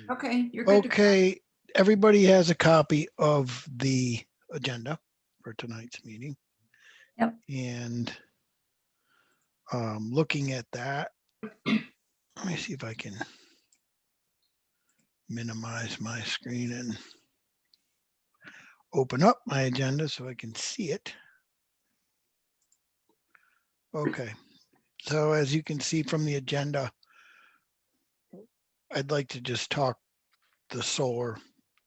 Okay, you're good to go. Okay, everybody has a copy of the agenda for tonight's meeting. Yep. And looking at that, let me see if I can minimize my screen and open up my agenda so I can see it. Okay, so as you can see from the agenda, I'd like to just talk the solar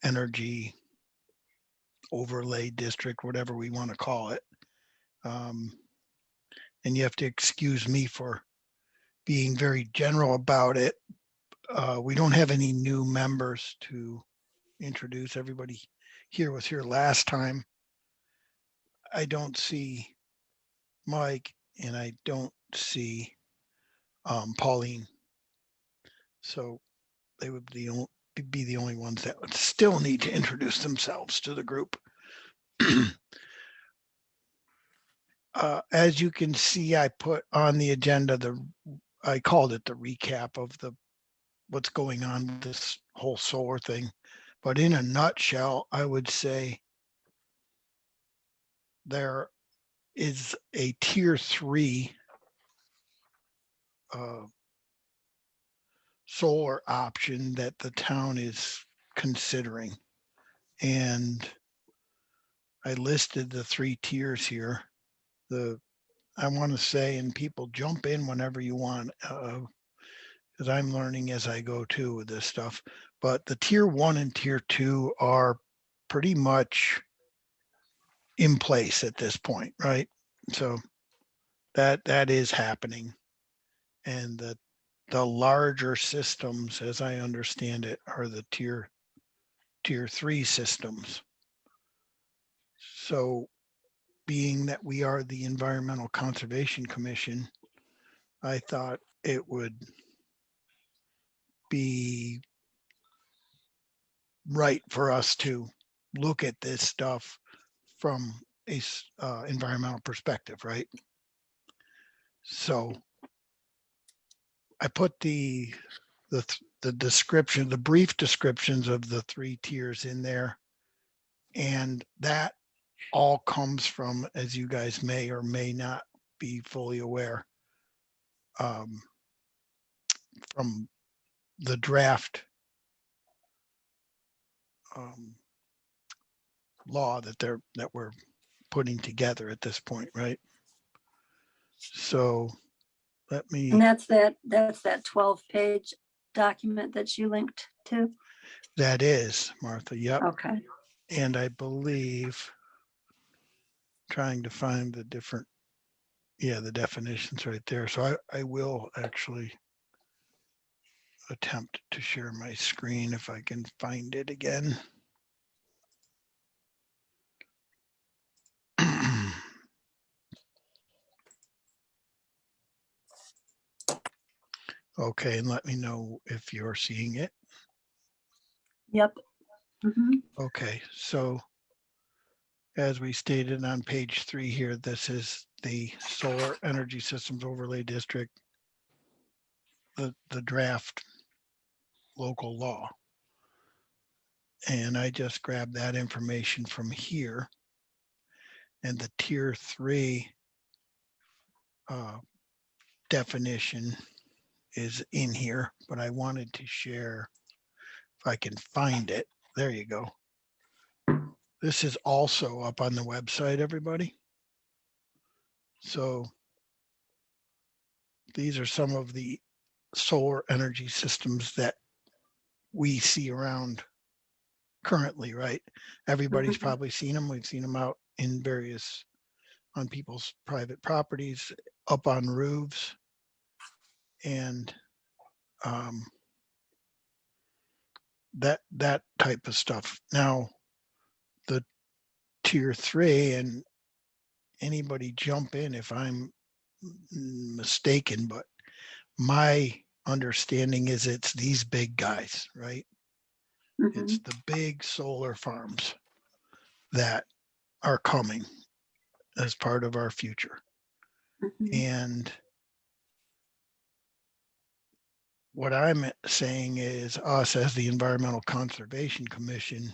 energy overlay district, whatever we want to call it. And you have to excuse me for being very general about it. We don't have any new members to introduce. Everybody here was here last time. I don't see Mike and I don't see Pauline. So they would be the only ones that would still need to introduce themselves to the group. As you can see, I put on the agenda I called it the recap of what's going on with this whole solar thing. But in a nutshell, I would say there is a tier 3 solar option that the town is considering. And I listed the 3 tiers here. I want to say, and people jump in whenever you want, because I'm learning as I go too with this stuff. But the tier 1 and tier 2 are pretty much in place at this point, right? So that is happening. And the larger systems, as I understand it, are the tier 3 systems. So being that we are the Environmental Conservation Commission, I thought it would be right for us to look at this stuff from a environmental perspective, right? So I put the description, the brief descriptions of the 3 tiers in there, and that all comes from, as you guys may or may not be fully aware, from the draft law that we're putting together at this point, right? So let me. And that's that 12-page document that you linked to. That is, Martha. Yep. Okay. And I believe trying to find the different, the definitions right there. So I will actually attempt to share my screen if I can find it again. Okay, and let me know if you're seeing it. Yep. Mm-hmm. Okay, so as we stated on page 3 here, this is the Solar Energy Systems Overlay District, the draft local law. And I just grabbed that information from here. And the tier 3 definition is in here, but I wanted to share, if I can find it. There you go. This is also up on the website, everybody. So these are some of the solar energy systems that we see around currently, right? Everybody's probably seen them. We've seen them out in on people's private properties, up on roofs, and that type of stuff. Now, the tier 3, and anybody jump in if I'm mistaken, but my understanding is it's these big guys, right? Mm-hmm. It's the big solar farms that are coming as part of our future. Mm-hmm. And what I'm saying is us as the Environmental Conservation Commission,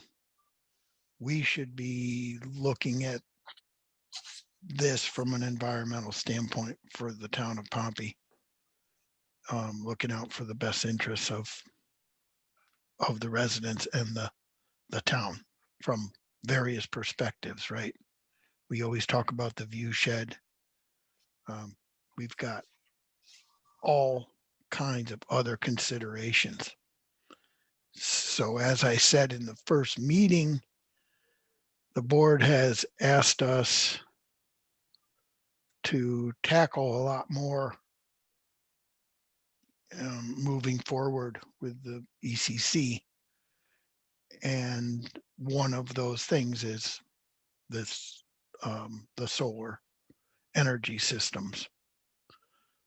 we should be looking at this from an environmental standpoint for the town of Pompey. Looking out for the best interests of the residents and the town from various perspectives, right? We always talk about the view shed. We've got all kinds of other considerations. So as I said in the first meeting, the board has asked us to tackle a lot more moving forward with the ECC. And one of those things is this, the solar energy systems.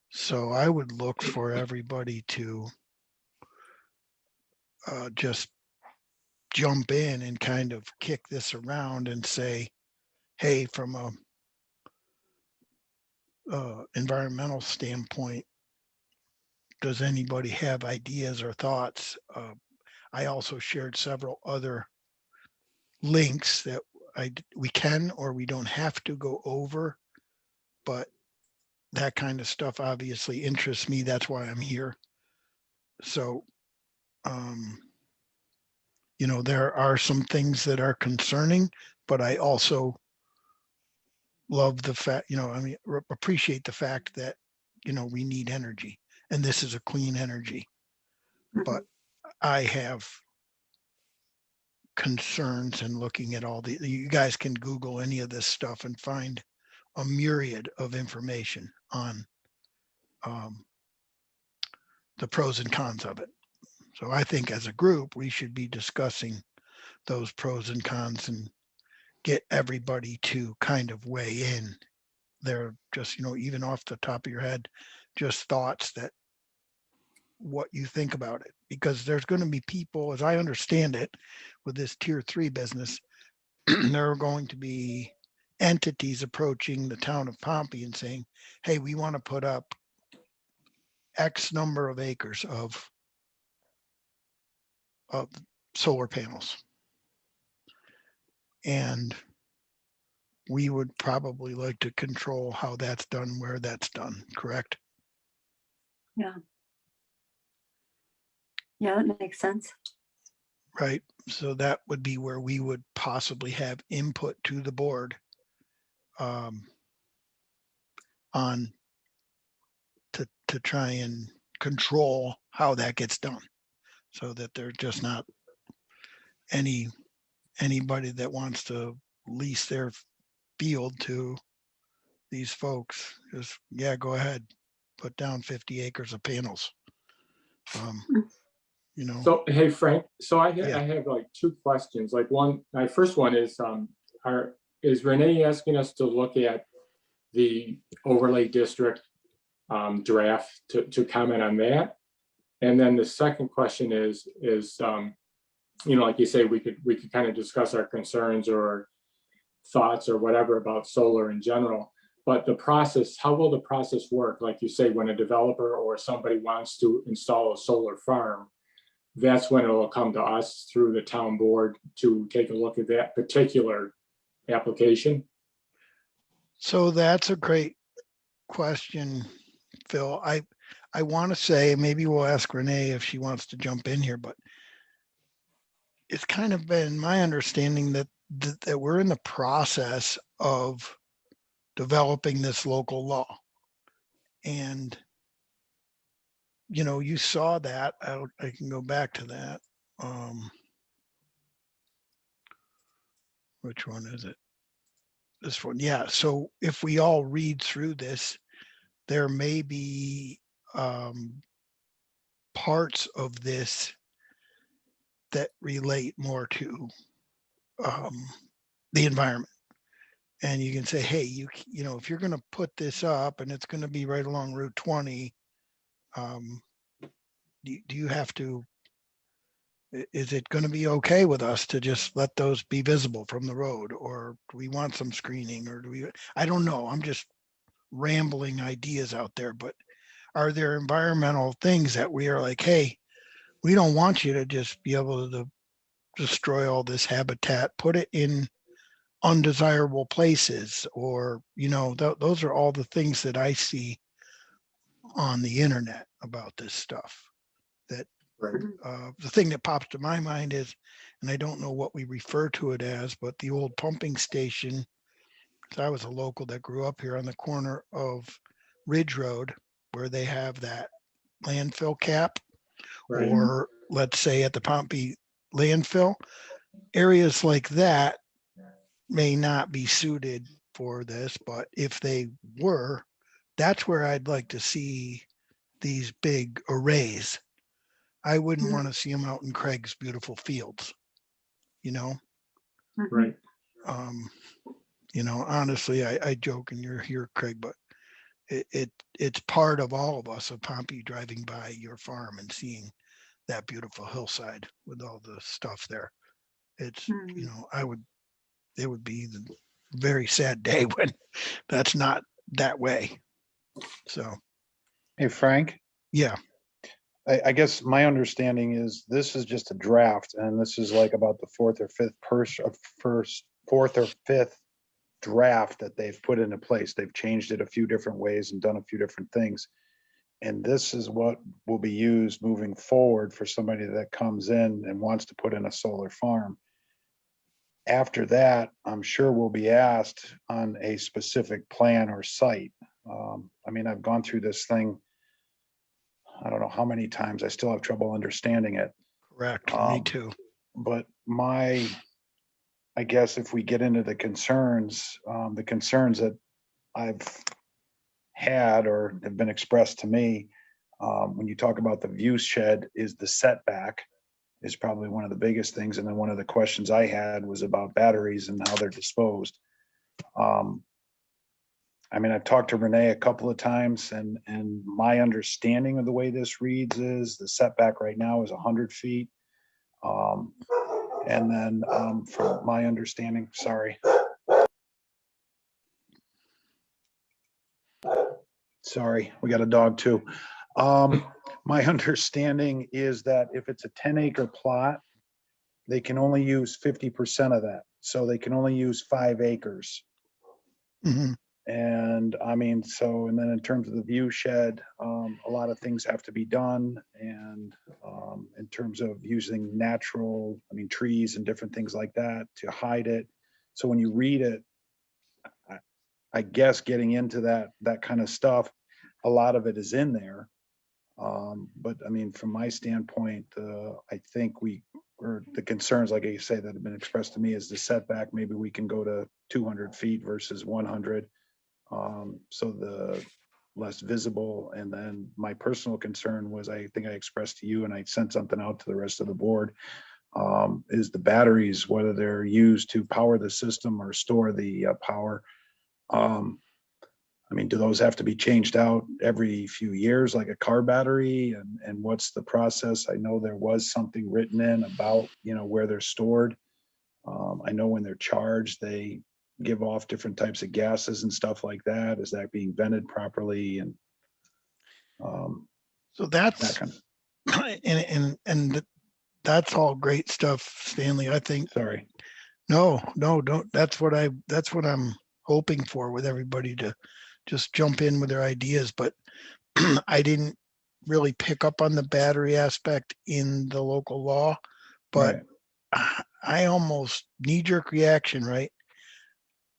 So I would look for everybody to just jump in and kind of kick this around and say, hey, from a environmental standpoint, does anybody have ideas or thoughts? I also shared several other links that we can or we don't have to go over, but that kind of stuff obviously interests me. That's why I'm here. So, you know, there are some things that are concerning, but I also love the fact, you know, I mean, appreciate the fact that, you know, we need energy and this is a clean energy. But I have concerns and looking at all you guys can Google any of this stuff and find a myriad of information on the pros and cons of it. So I think as a group, we should be discussing those pros and cons and get everybody to kind of weigh in. They're just, you know, even off the top of your head, just thoughts that what you think about it, because there's going to be people, as I understand it, with this tier 3 business, there are going to be entities approaching the town of Pompey and saying, hey, we want to put up X number of acres of solar panels. And we would probably like to control how that's done, where that's done, correct? Yeah. Yeah, that makes sense. Right. So that would be where we would possibly have input to the board on to try and control how that gets done, so that there's just not anybody that wants to lease their field to these folks. Just, yeah, go ahead, put down 50 acres of panels. You know. So, hey, Frank, so I Yeah. have like 2 questions. Like my first one is, is Renee asking us to look at the overlay district draft to comment on that? And then the second question is, you know, like you say, we could kind of discuss our concerns or thoughts or whatever about solar in general. But the process, how will the process work? Like you say, when a developer or somebody wants to install a solar farm, that's when it will come to us through the town board to take a look at that particular application. So that's a great question, Phil. I want to say, maybe we'll ask Renee if she wants to jump in here, but it's kind of been my understanding that we're in the process of developing this local law. And, you know, you saw that. I can go back to that. Which one is it? This one. Yeah. So if we all read through this, there may be parts of this that relate more to the environment. And you can say, hey, you know, if you're going to put this up and it's going to be right along Route 20, do you have to, is it going to be okay with us to just let those be visible from the road, or do we want some screening, or do we, I don't know. I'm just rambling ideas out there, but are there environmental things that we are like, hey, we don't want you to just be able to destroy all this habitat, put it in undesirable places, or, those are all the things that I see on the internet about this stuff. That Right. the thing that pops to my mind is, and I don't know what we refer to it as, but the old pumping station. 'Cause I was a local that grew up here on the corner of Ridge Road, where they have that landfill cap, Right. or let's say at the Pompey landfill, areas like that may not be suited for this, but if they were, that's where I'd like to see these big arrays. I wouldn't Mhm. want to see them out in Craig's beautiful fields, you know? Right. Um, honestly, I joke and you're here, Craig, but it's part of all of us of Pompey driving by your farm and seeing that beautiful hillside with all the stuff there. It's, Mhm. it would be the very sad day when that's not that way. So, Hey, Frank, yeah, I guess my understanding is this is just a draft and this is like about the fourth or fifth draft that they've put into place. They've changed it a few different ways and done a few different things. And this is what will be used moving forward for somebody that comes in and wants to put in a solar farm. After that, I'm sure we'll be asked on a specific plan or site. I mean, I've gone through this thing, I don't know how many times. I still have trouble understanding it. correct. Me too. But I guess if we get into the concerns that I've had or have been expressed to me, when you talk about the view shed, is the setback is probably one of the biggest things. And then one of the questions I had was about batteries and how they're disposed. I mean, I've talked to Renee a couple of times and my understanding of the way this reads is the setback right now is 100 feet. And then from my understanding, sorry. Sorry, we got a dog too. My understanding is that if it's a 10-acre plot, they can only use 50% of that. So they can only use 5 acres. Mhm. And I mean, and then in terms of the view shed, a lot of things have to be done. And in terms of using natural, trees and different things like that to hide it. So when you read it, I guess getting into that kind of stuff, a lot of it is in there. But I mean, from my standpoint, I think or the concerns, like I say, that have been expressed to me is the setback. Maybe we can go to 200 feet versus 100. So the less visible. And then my personal concern was, I think I expressed to you and I sent something out to the rest of the board, is the batteries, whether they're used to power the system or store the power. Do those have to be changed out every few years, like a car battery? And what's the process? I know there was something written in about, where they're stored. I know when they're charged, they give off different types of gases and stuff like that. Is that being vented properly? And So that that's, kind of, and that's all great stuff, Stanley. I think, sorry. no, don't. That's what I'm hoping for with everybody to just jump in with their ideas. But I didn't really pick up on the battery aspect in the local law, but Right. I almost knee-jerk reaction, right?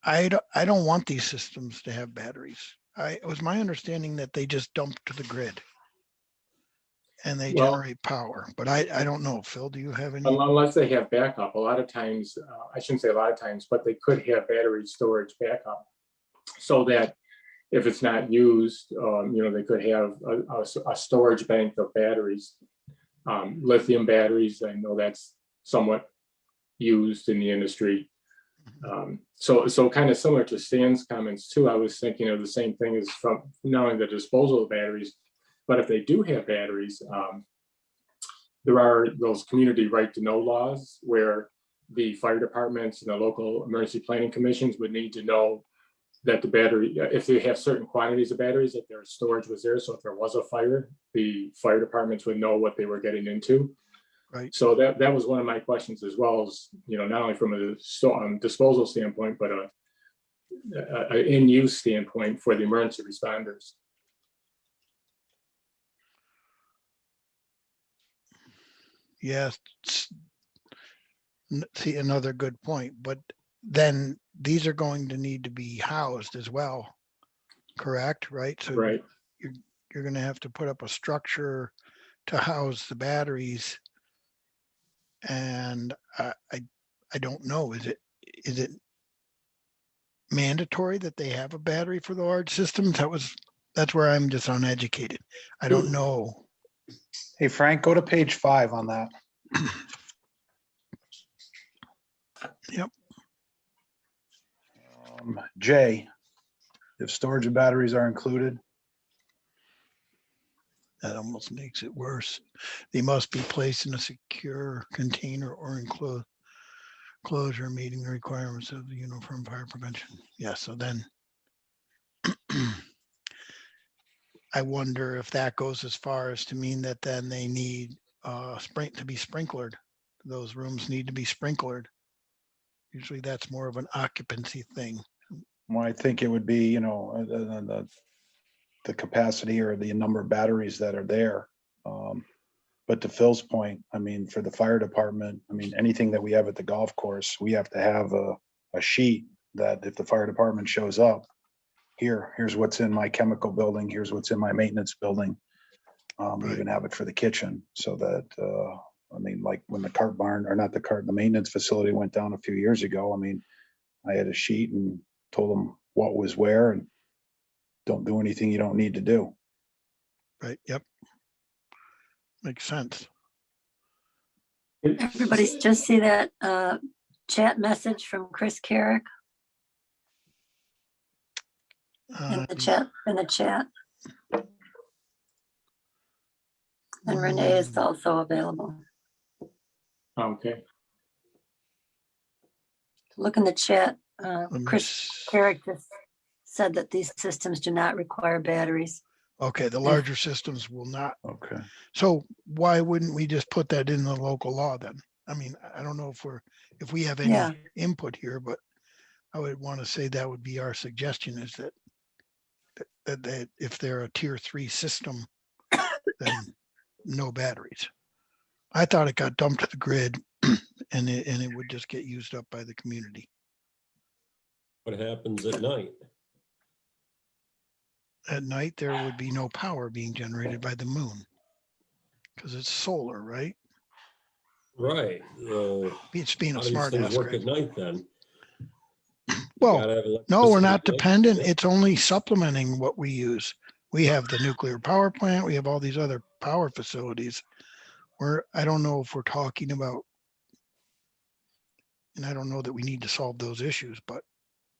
I don't want these systems to have batteries. It was my understanding that they just dump to the grid and they Well, generate power, but I don't know. Phil, do you have any? unless they have backup, a lot of times, I shouldn't say a lot of times, but they could have battery storage backup so that if it's not used, they could have a storage bank of batteries, lithium batteries. I know that's somewhat used in the industry. So kind of similar to Stan's comments too, I was thinking of the same thing as from not only the disposal of batteries, but if they do have batteries, there are those community right to know laws where the fire departments and the local emergency planning commissions would need to know that the battery, if they have certain quantities of batteries, that their storage was there. So if there was a fire, the fire departments would know what they were getting into. Right. So that was one of my questions as well, as, not only from a disposal standpoint, but a in-use standpoint for the emergency responders. Yes. See, another good point, but then these are going to need to be housed as well, correct? Right? So Right. you're going to have to put up a structure to house the batteries. And I don't know, is it mandatory that they have a battery for the large systems? That's where I'm just uneducated. I don't know. Hey, Frank, go to page 5 on that. Yep. J, if storage and batteries are included. That almost makes it worse. They must be placed in a secure container or enclosure meeting the requirements of the Uniform Fire Prevention. Yeah, so then I wonder if that goes as far as to mean that then they need to be sprinklered. Those rooms need to be sprinklered. Usually that's more of an occupancy thing. Well, I think it would be, the capacity or the number of batteries that are there. But to Phil's point, I mean, for the fire department, I mean, anything that we have at the golf course, we have to have a sheet that if the fire department shows up, here's what's in my chemical building, here's what's in my maintenance building. We even have it for the kitchen so that, I mean, like when the cart barn, or not the cart, the maintenance facility went down a few years ago. I mean, I had a sheet and told them what was where and don't do anything you don't need to do. Right. Yep. Makes sense. Everybody's just see that chat message from Chris Carrick in the chat. And Renee is also available. Okay. Look in the chat. Let me Chris Carrick just said that these systems do not require batteries. Okay, the larger systems will not. Okay. So why wouldn't we just put that in the local law then? I mean, I don't know if we have any Yeah. input here, but I would want to say that would be our suggestion, is that if they're a tier 3 system, then no batteries. I thought it got dumped to the grid and it would just get used up by the community. What happens at night? At night, there would be no power being generated by the moon because it's solar, right? Right. It's being How a do these smart things ass. work Greg. at night then? Well, Gotta have no, we're electricity not at night? dependent. It's only supplementing what we use. We have the nuclear power plant. We have all these other power facilities where I don't know if we're talking about, and I don't know that we need to solve those issues, but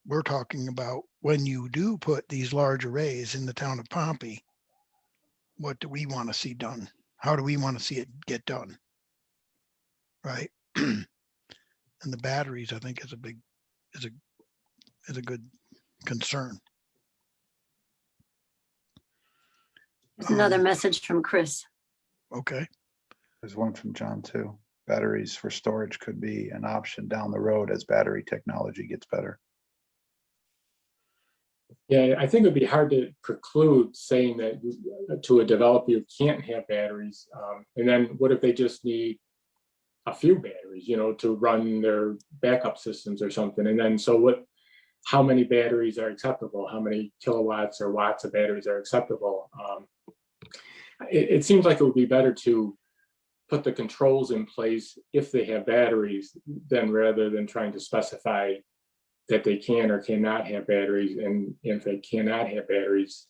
we're talking about when you do put these large arrays in the town of Pompey, what do we want to see done? How do we want to see it get done? Right. And the batteries, I think, is a good concern. There's another message from Chris. Okay. There's one from John too. Batteries for storage could be an option down the road as battery technology gets better. Yeah, I think it'd be hard to preclude saying that to a developer, you can't have batteries. And then what if they just need a few batteries, to run their backup systems or something? And then how many batteries are acceptable? How many kilowatts or watts of batteries are acceptable? It seems like it would be better to put the controls in place if they have batteries, then rather than trying to specify that they can or cannot have batteries. And if they cannot have batteries,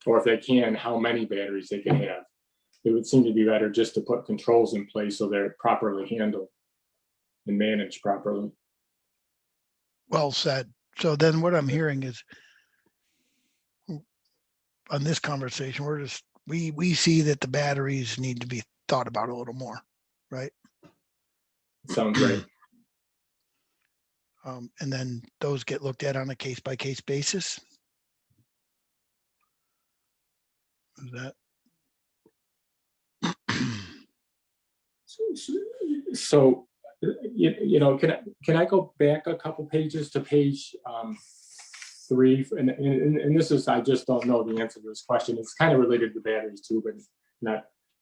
or if they can, how many batteries they can have. It would seem to be better just to put controls in place so they're properly handled and managed properly. Well said. So then what I'm hearing is on this conversation, we see that the batteries need to be thought about a little more, right? Sounds right. And then those get looked at on a case-by-case basis. Is that? So, can I go back a couple pages to page 3? And this is, I just don't know the answer to this question. It's kind of related to batteries too,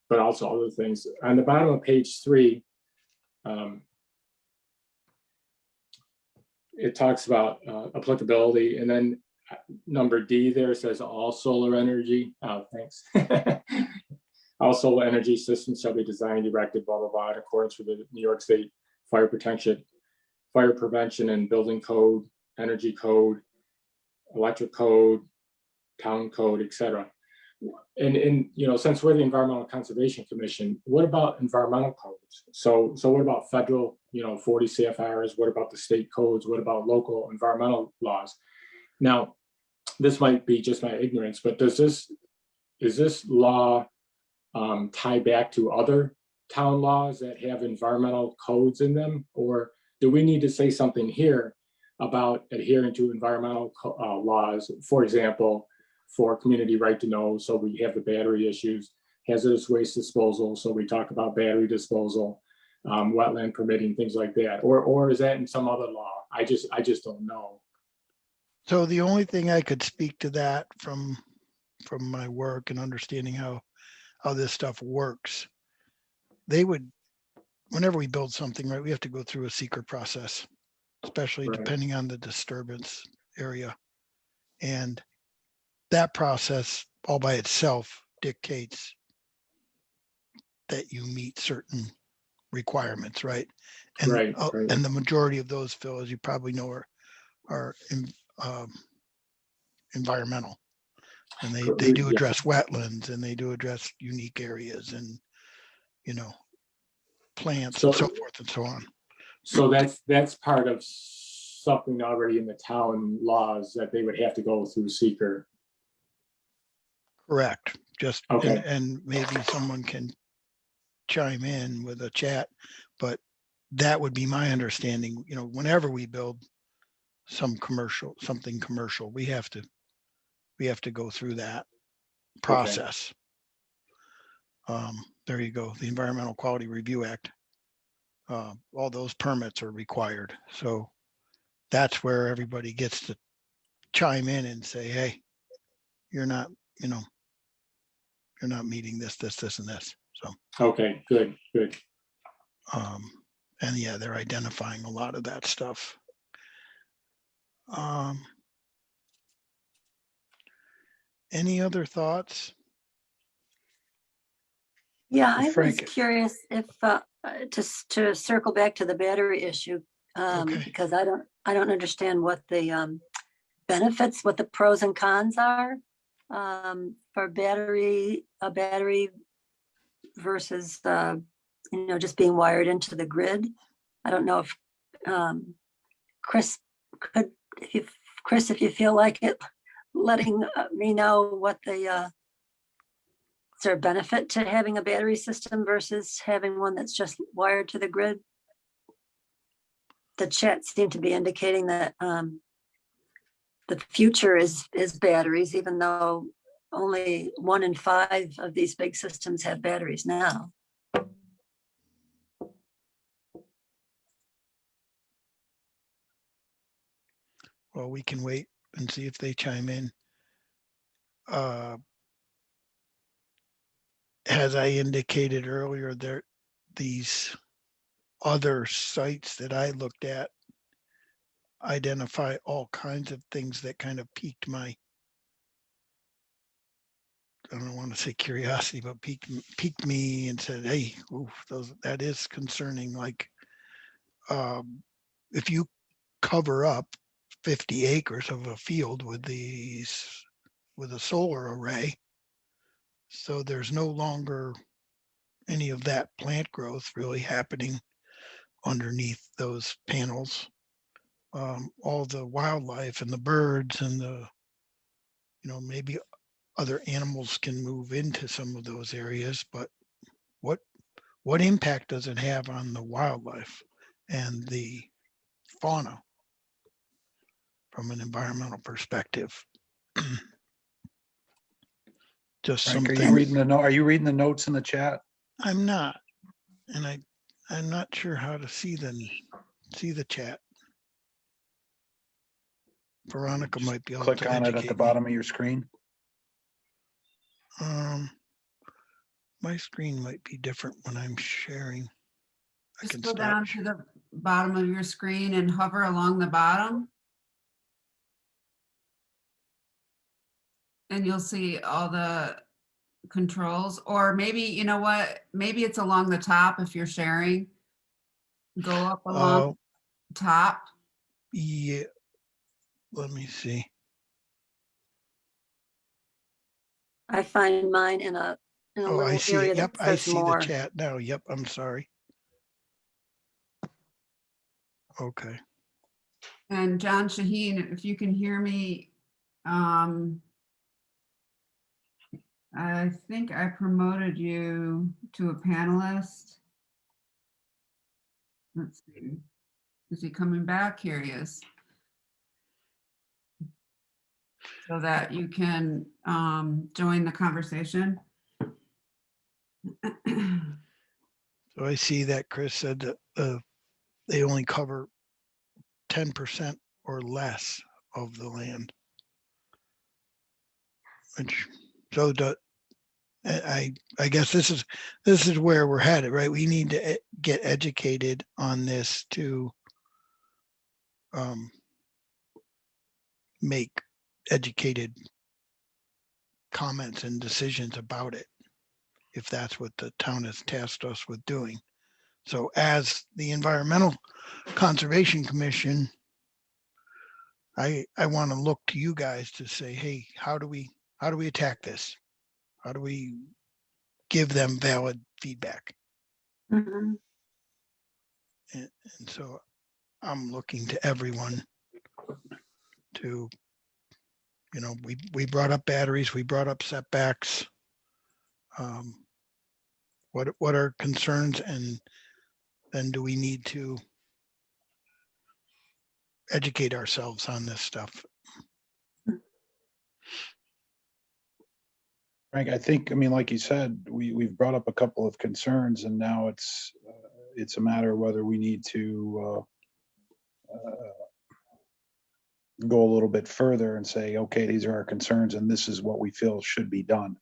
but also other things. On the bottom of page 3, it talks about applicability, and then number D there says all solar energy. Oh, thanks. All solar energy systems shall be designed, erected, blah, blah, blah, in accordance with the New York State Fire Protection, Fire Prevention and Building Code, Energy Code, Electric Code, Town Code, etc. And since we're the Environmental Conservation Commission, what about environmental codes? So what about federal, 40 CFRs? What about the state codes? What about local environmental laws? Now, this might be just my ignorance, but is this law tie back to other town laws that have environmental codes in them? Or do we need to say something here about adhering to environmental laws? For example, for community right to know, so we have the battery issues, hazardous waste disposal, so we talk about battery disposal, wetland permitting, things like that. Or is that in some other law? I just don't know. So the only thing I could speak to that from my work and understanding how this stuff works, they would, whenever we build something, right, we have to go through a seeker process, especially Right. depending on the disturbance area. And that process all by itself dictates that you meet certain requirements, right? And, Right. and the majority of those, Phil, as you probably know, are environmental. And they do address wetlands, and they do address unique areas and, plants and so forth and so on. So that's part of something already in the town laws that they would have to go through seeker. Correct. Just, Okay. and maybe someone can chime in with a chat, but that would be my understanding. Whenever we build something commercial, we have to go through that process. There you go. The Environmental Quality Review Act. All those permits are required. So that's where everybody gets to chime in and say, hey, you're not meeting this, and this. So, Okay, good. and yeah, they're identifying a lot of that stuff. Any other thoughts? Yeah, I was Frank. curious if, to circle back to the battery issue, Okay. because I don't understand what the benefits, what the pros and cons are for a battery versus, just being wired into the grid. I don't know if Chris, if you feel like it, letting me know what is there a benefit to having a battery system versus having one that's just wired to the grid? The chat seemed to be indicating that the future is batteries, even though only 1 in 5 of these big systems have batteries now. Well, we can wait and see if they chime in. As I indicated earlier, these other sites that I looked at identify all kinds of things that kind of piqued my, I don't want to say curiosity, but piqued me and said, hey, that is concerning. Like, if you cover up 50 acres of a field with a solar array, so there's no longer any of that plant growth really happening underneath those panels. All the wildlife and the birds and the, maybe other animals can move into some of those areas, but what impact does it have on the wildlife and the fauna? from an environmental perspective. Just Frank, are you something, reading the note? Are you reading the notes in the chat? I'm not, and I'm not sure how to see the chat. Veronica might be able Click to on it at the educate me. bottom of your screen. My screen might be different when I'm sharing. I Just can go stop. down to the bottom of your screen and hover along the bottom. And you'll see all the controls, or maybe, you know what, maybe it's along the top if you're sharing. Go up along Oh, top. yeah. Let me see. I find mine in a Oh, I little see area it. Yep, that I says see the more. chat now. Yep, I'm sorry. Okay. And John Shaheen, if you can hear me, I think I promoted you to a panelist. Let's see. Is he coming back? Here he is. So that you can join the conversation. So I see that Chris said that they only cover 10% or less of the land. Which, so I guess this is where we're headed, right? We need to get educated on this to make educated comments and decisions about it, if that's what the town has tasked us with doing. So as the Environmental Conservation Commission, I want to look to you guys to say, hey, how do we attack this? How do we give them valid feedback? Mhm. And so I'm looking to everyone to, we brought up batteries, we brought up setbacks. What are concerns, and then do we need to educate ourselves on this stuff? Frank, I think, I mean, like you said, we've brought up a couple of concerns, and now it's a matter of whether we need to go a little bit further and say, okay, these are our concerns and this is what we feel should be done.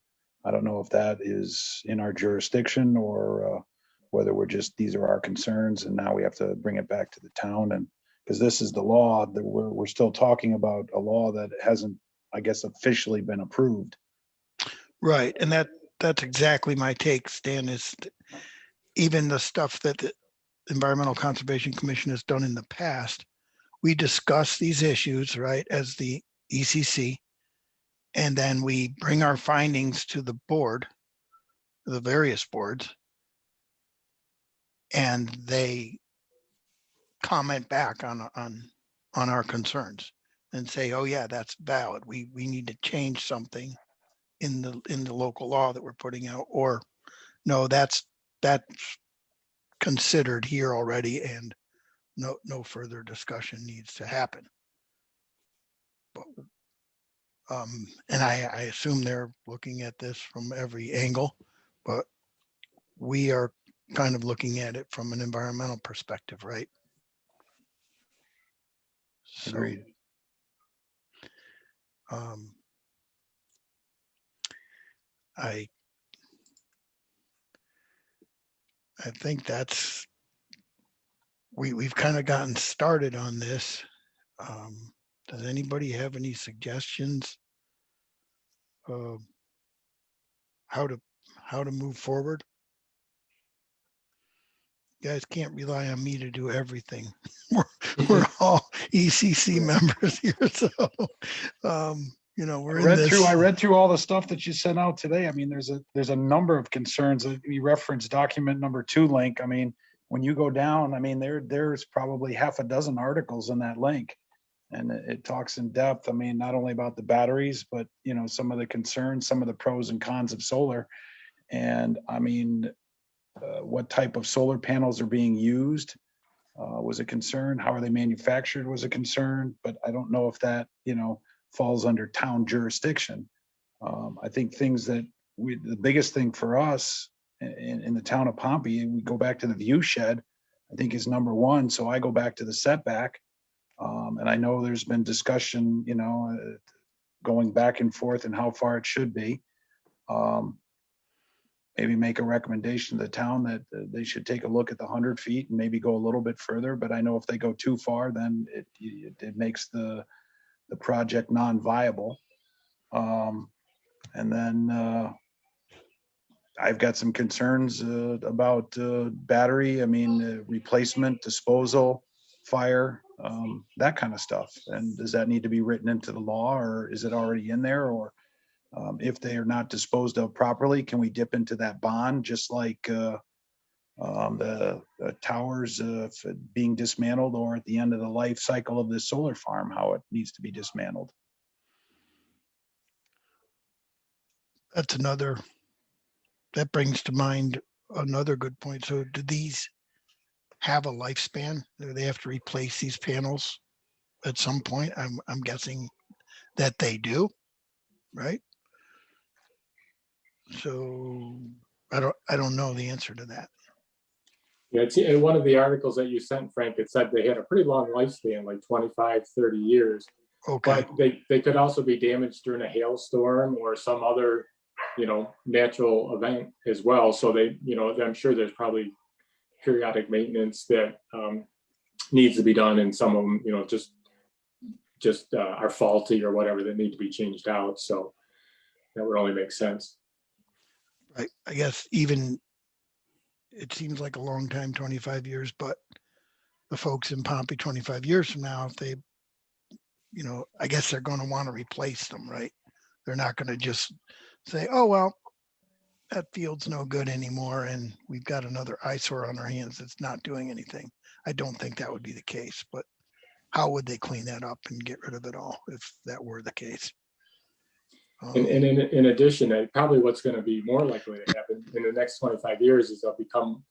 I don't know if that is in our jurisdiction or whether we're just, these are our concerns and now we have to bring it back to the town. And because this is the law that we're still talking about, a law that hasn't, I guess, officially been approved. Right, and that's exactly my take, Stan, is even the stuff that the Environmental Conservation Commission has done in the past, we discuss these issues, right, as the ECC, and then we bring our findings to the board, the various boards, and they comment back on our concerns and say, oh yeah, that's valid. We need to change something in the local law that we're putting out, or no, that's considered here already, and no further discussion needs to happen. But, and I assume they're looking at this from every angle, but we are kind of looking at it from an environmental perspective, right? So, Agreed. I think we've kind of gotten started on this. Does anybody have any suggestions of how to move forward? You guys can't rely on me to do everything. We're all ECC members here, so we're in this. I read through all the stuff that you sent out today. I mean, there's a number of concerns. You referenced document number 2 link. I mean, when you go down, I mean, there's probably half a dozen articles in that link. And it talks in depth, I mean, not only about the batteries, but, some of the concerns, some of the pros and cons of solar. And I mean, what type of solar panels are being used. was a concern. How are they manufactured was a concern, but I don't know if that, falls under town jurisdiction. I think things that the biggest thing for us in the town of Pompey, and we go back to the view shed, I think is number one. So I go back to the setback. And I know there's been discussion, going back and forth and how far it should be. Maybe make a recommendation to the town that they should take a look at the 100 feet and maybe go a little bit further. But I know if they go too far, then it makes the project non-viable. And then I've got some concerns about battery. I mean, replacement, disposal, fire, that kind of stuff. And does that need to be written into the law, or is it already in there? Or if they are not disposed of properly, can we dip into that bond, just like the towers being dismantled, or at the end of the life cycle of the solar farm, how it needs to be dismantled? That brings to mind another good point. So do these have a lifespan? Do they have to replace these panels at some point? I'm guessing that they do, right? So I don't know the answer to that. Yeah, it's in one of the articles that you sent, Frank, it said they had a pretty long lifespan, like 25, 30 years. Okay, But they could also be damaged during a hailstorm or some other, natural event as well. So I'm sure there's probably periodic maintenance that needs to be done, and some of them, just are faulty or whatever that need to be changed out. So that would only make sense. I guess even it seems like a long time, 25 years, but the folks in Pompey 25 years from now, if they, I guess they're going to want to replace them, right? They're not going to just say, oh, well, that field's no good anymore, and we've got another eyesore on our hands that's not doing anything. I don't think that would be the case, but how would they clean that up and get rid of it all if that were the case? And in addition, probably what's going to be more likely to happen in the next 25 years is they'll become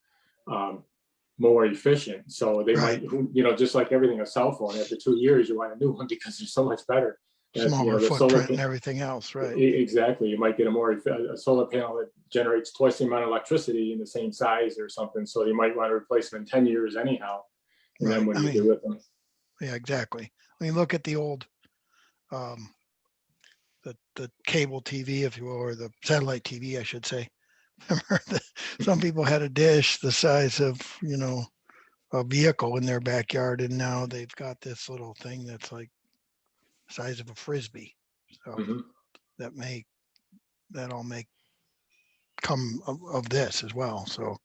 more efficient. So they Right. might, just like everything, a cell phone, after 2 years, you want a new one because they're so much better. Smaller The solar footprint and everything else, right? Exactly. You might get a solar panel that generates twice the amount of electricity in the same size or something. So you might want to replace them in 10 years anyhow. And then Right. what I do you mean, do with them? yeah, exactly. I mean, look at the old, the cable TV, if you will, or the satellite TV, I should say. Remember, some people had a dish the size of, a vehicle in their backyard, and now they've got this little thing that's like the size of a Frisbee. So Mhm. that'll make come of this as well. So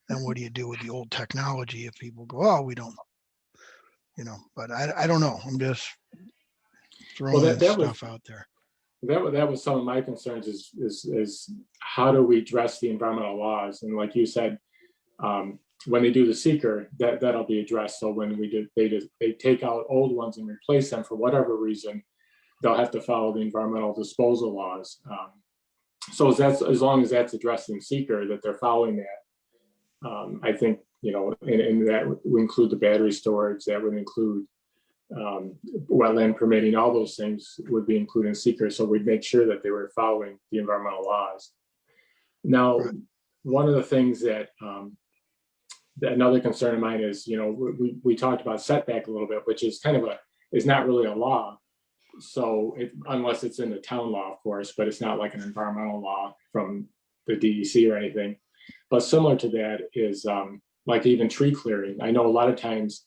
then what do you do with the old technology if people go, oh, we don't, but I don't know. I'm just throwing that this was- stuff out there. That was some of my concerns is how do we address the environmental laws? And like you said, when they do the seeker, that'll be addressed. So when they take out old ones and replace them for whatever reason, they'll have to follow the environmental disposal laws. So as long as that's addressed in seeker, that they're following that, I think, and that would include the battery storage, that would include wetland permitting, all those things would be included in seeker. So we'd make sure that they were following the environmental laws. Now, Right. one of the things that another concern of mine is, we talked about setback a little bit, which is is not really a law. So unless it's in the town law, of course, but it's not like an environmental law from the DEC or anything. But similar to that is like even tree clearing. I know a lot of times,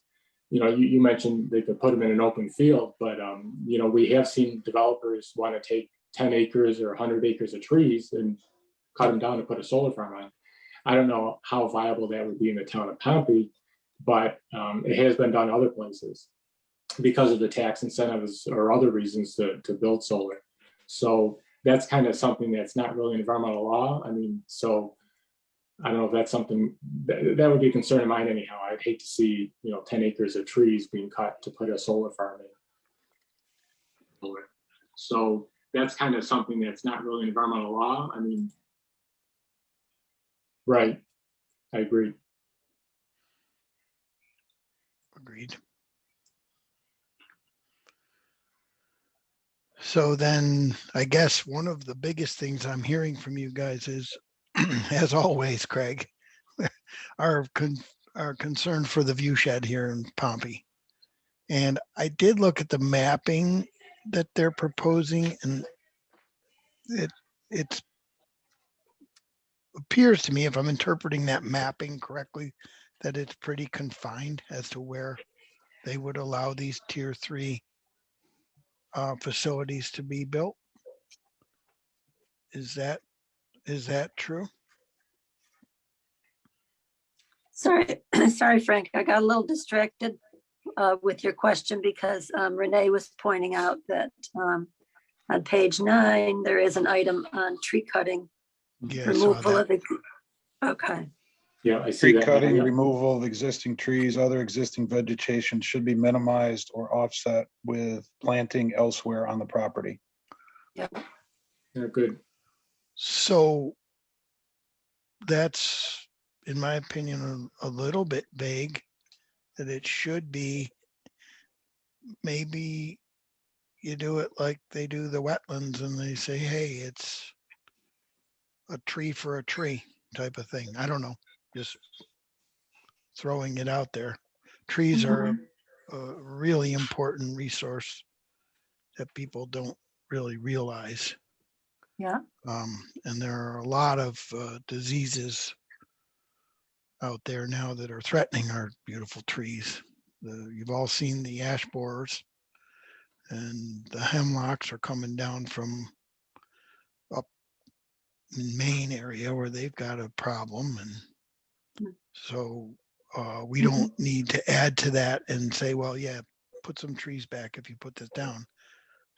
you mentioned they could put them in an open field, but we have seen developers want to take 10 acres or 100 acres of trees and cut them down to put a solar farm on. I don't know how viable that would be in the town of Pompey, but it has been done other places because of the tax incentives or other reasons to build solar. So that's kind of something that's not really environmental law. I mean, so I don't know if that's something that would be a concern of mine anyhow. I'd hate to see, 10 acres of trees being cut to put a solar farm in. So that's kind of something that's not really environmental law. I mean, right. I agree. Agreed. So then I guess one of the biggest things I'm hearing from you guys is, as always, Craig, our concern for the view shed here in Pompey. And I did look at the mapping that they're proposing, and it appears to me, if I'm interpreting that mapping correctly, that it's pretty confined as to where they would allow these tier 3 facilities to be built. Is that true? Sorry, sorry, Frank, I got a little distracted with your question because Renee was pointing out that on page 9, there is an item on tree cutting, Yeah, I saw removal that. of, okay, Yeah, I see Tree that. cutting, Yeah. removal of existing trees, other existing vegetation should be minimized or offset with planting elsewhere on the property. Yeah, good. So that's, in my opinion, a little bit vague, that it should be, maybe you do it like they do the wetlands and they say, hey, it's a tree for a tree type of thing. I don't know, just throwing it out there. Trees are a really important resource that people don't really realize. yeah, And there are a lot of diseases out there now that are threatening our beautiful trees. You've all seen the ash borers, and the hemlocks are coming down from up in Maine area where they've got a problem. And so we don't need to add to that and say, well, yeah, put some trees back if you put this down.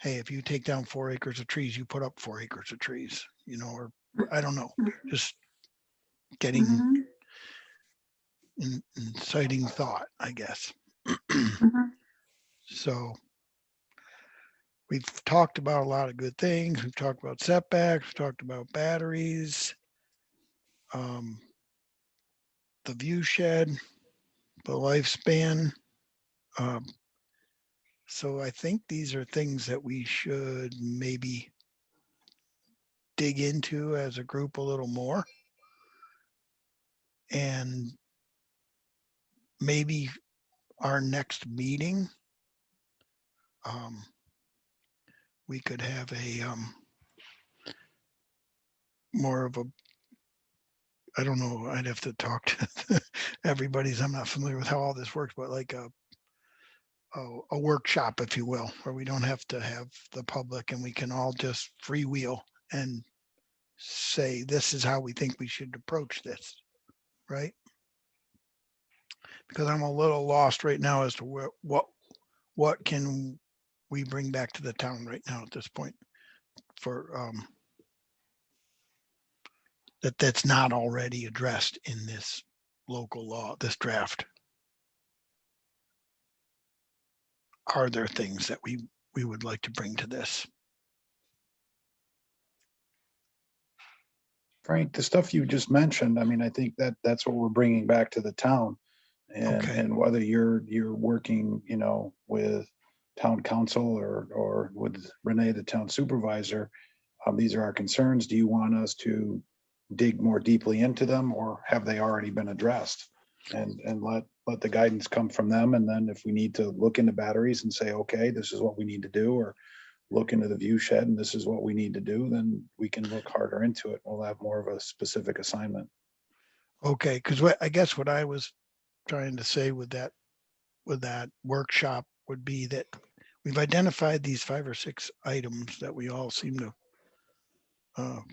Hey, if you take down 4 acres of trees, you put up 4 acres of trees, or I don't know, just getting inciting thought, I guess. So we've talked about a lot of good things. We've talked about setbacks, we've talked about batteries, the view shed, the lifespan. So I think these are things that we should maybe dig into as a group a little more. And maybe our next meeting, we could have a more of a, I don't know, I'd have to talk to everybody's, I'm not familiar with how all this works, but like a workshop, if you will, where we don't have to have the public and we can all just freewheel and say, this is how we think we should approach this, right? Because I'm a little lost right now as to what can we bring back to the town right now at this point for that's not already addressed in this local law, this draft. Are there things that we would like to bring to this? Frank, the stuff you just mentioned, I mean, I think that's what we're bringing back to the town. Okay. And whether you're working, with town council or with Renee, the town supervisor, these are our concerns. Do you want us to dig more deeply into them, or have they already been addressed? And let the guidance come from them. And then if we need to look into batteries and say, okay, this is what we need to do, or look into the view shed and this is what we need to do, then we can look harder into it. We'll have more of a specific assignment. Okay, because I guess what I was trying to say with that workshop would be that we've identified these 5 or 6 items that we all seem to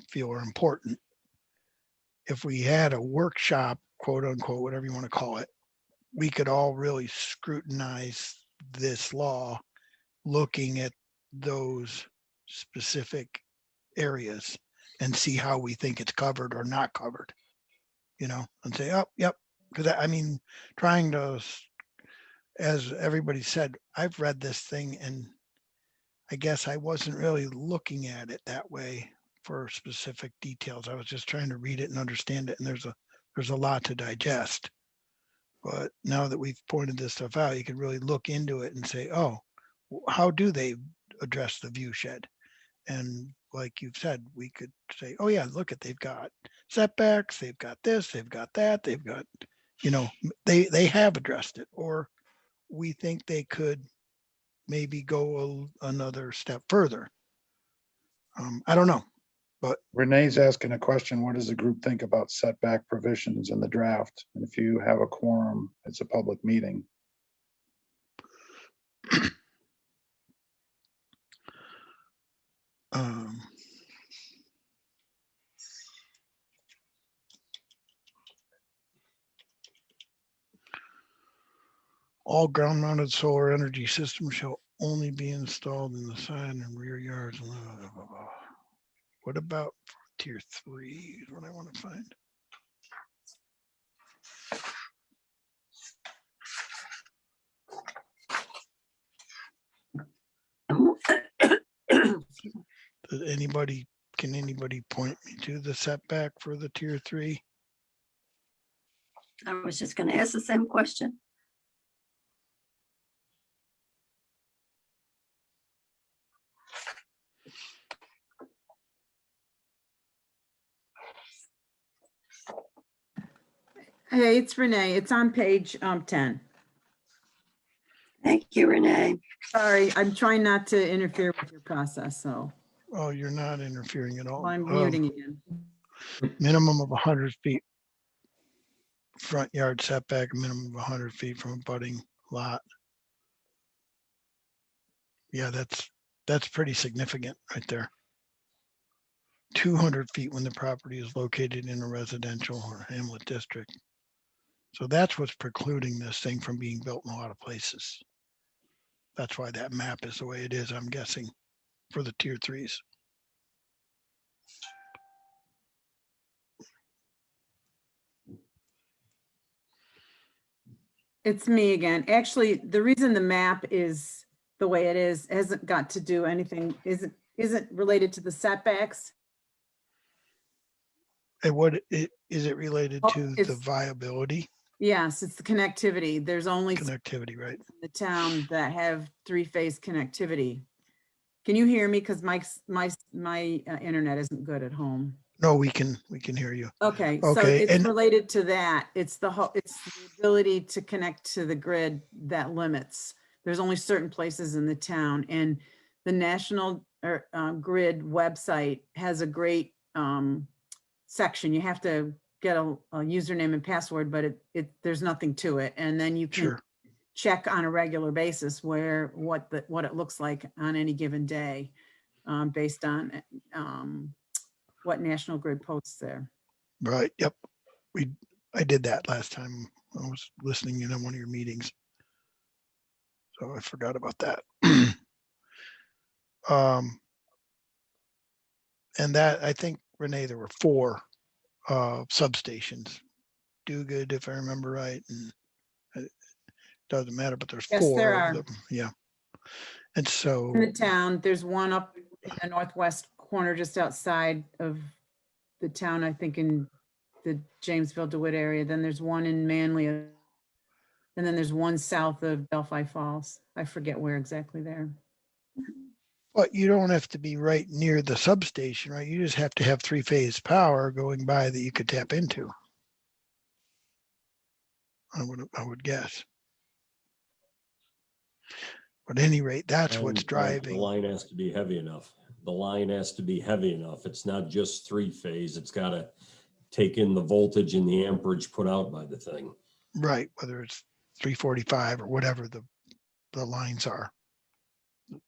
feel are important. If we had a workshop, quote unquote, whatever you want to call it, we could all really scrutinize this law, looking at those specific areas and see how we think it's covered or not covered, and say, oh, yep. Because I mean, trying to, as everybody said, I've read this thing and I guess I wasn't really looking at it that way for specific details. I was just trying to read it and understand it. And there's a lot to digest. But now that we've pointed this stuff out, you can really look into it and say, oh, how do they address the view shed? And like you've said, we could say, oh yeah, look at, they've got setbacks, they've got this, they've got that, they've got, they have addressed it. Or we think they could maybe go another step further. I don't know. Renee's asking a question. What does the group think about setback provisions in the draft? And if you have a quorum, it's a public meeting. Um, all ground mounted solar energy systems shall only be installed in the side and rear yards. Blah, blah, blah, blah. What about tier 3 is what I want to find. Can anybody point me to the setback for the tier 3? I was just gonna ask the same question. Hey, it's Renee. It's on page 10. Thank you, Renee. Sorry, I'm trying not to interfere with your process, so Oh, you're not interfering at all. I'm muting again. Minimum of 100 feet. Front yard setback, a minimum of 100 feet from a budding lot. Yeah, that's pretty significant right there. 200 feet when the property is located in a residential or hamlet district. So that's what's precluding this thing from being built in a lot of places. That's why that map is the way it is, I'm guessing, for the tier 3s. It's me again. Actually, the reason the map is the way it is hasn't got to do anything, isn't related to the setbacks. And is it related Oh, to the it's- viability Yes, it's the connectivity. There's only some connectivity, right? in the town that have 3-phase connectivity. Can you hear me? Because my internet isn't good at home. No, we can hear you. Okay, so Okay, it's and- related to that. It's the ability to connect to the grid that limits. There's only certain places in the town, and the National Grid website has a great section. You have to get a username and password, but there's nothing to it. And then you can Sure. check on a regular basis what it looks like on any given day, based on what National Grid posts there. Right. Yep. I did that last time. I was listening in on one of your meetings. So I forgot about that. And that, I think, Renee, there were 4 substations. Do good, if I remember right. And it doesn't matter, but there's Yes, 4 there of are. them. Yeah. And so, In the town, there's one up in the northwest corner, just outside of the town, I think in the Jamesville, DeWitt area. Then there's one in Manly. And then there's one south of Delphi Falls. I forget where exactly there. but you don't have to be right near the substation, right? You just have to have 3-phase power going by that you could tap into. I would guess. But at any rate, that's what's And, driving. The line has to be heavy enough. The line has to be heavy enough. It's not just 3-phase. It's got to take in the voltage and the amperage put out by the thing. Right, whether it's 345 or whatever the lines are.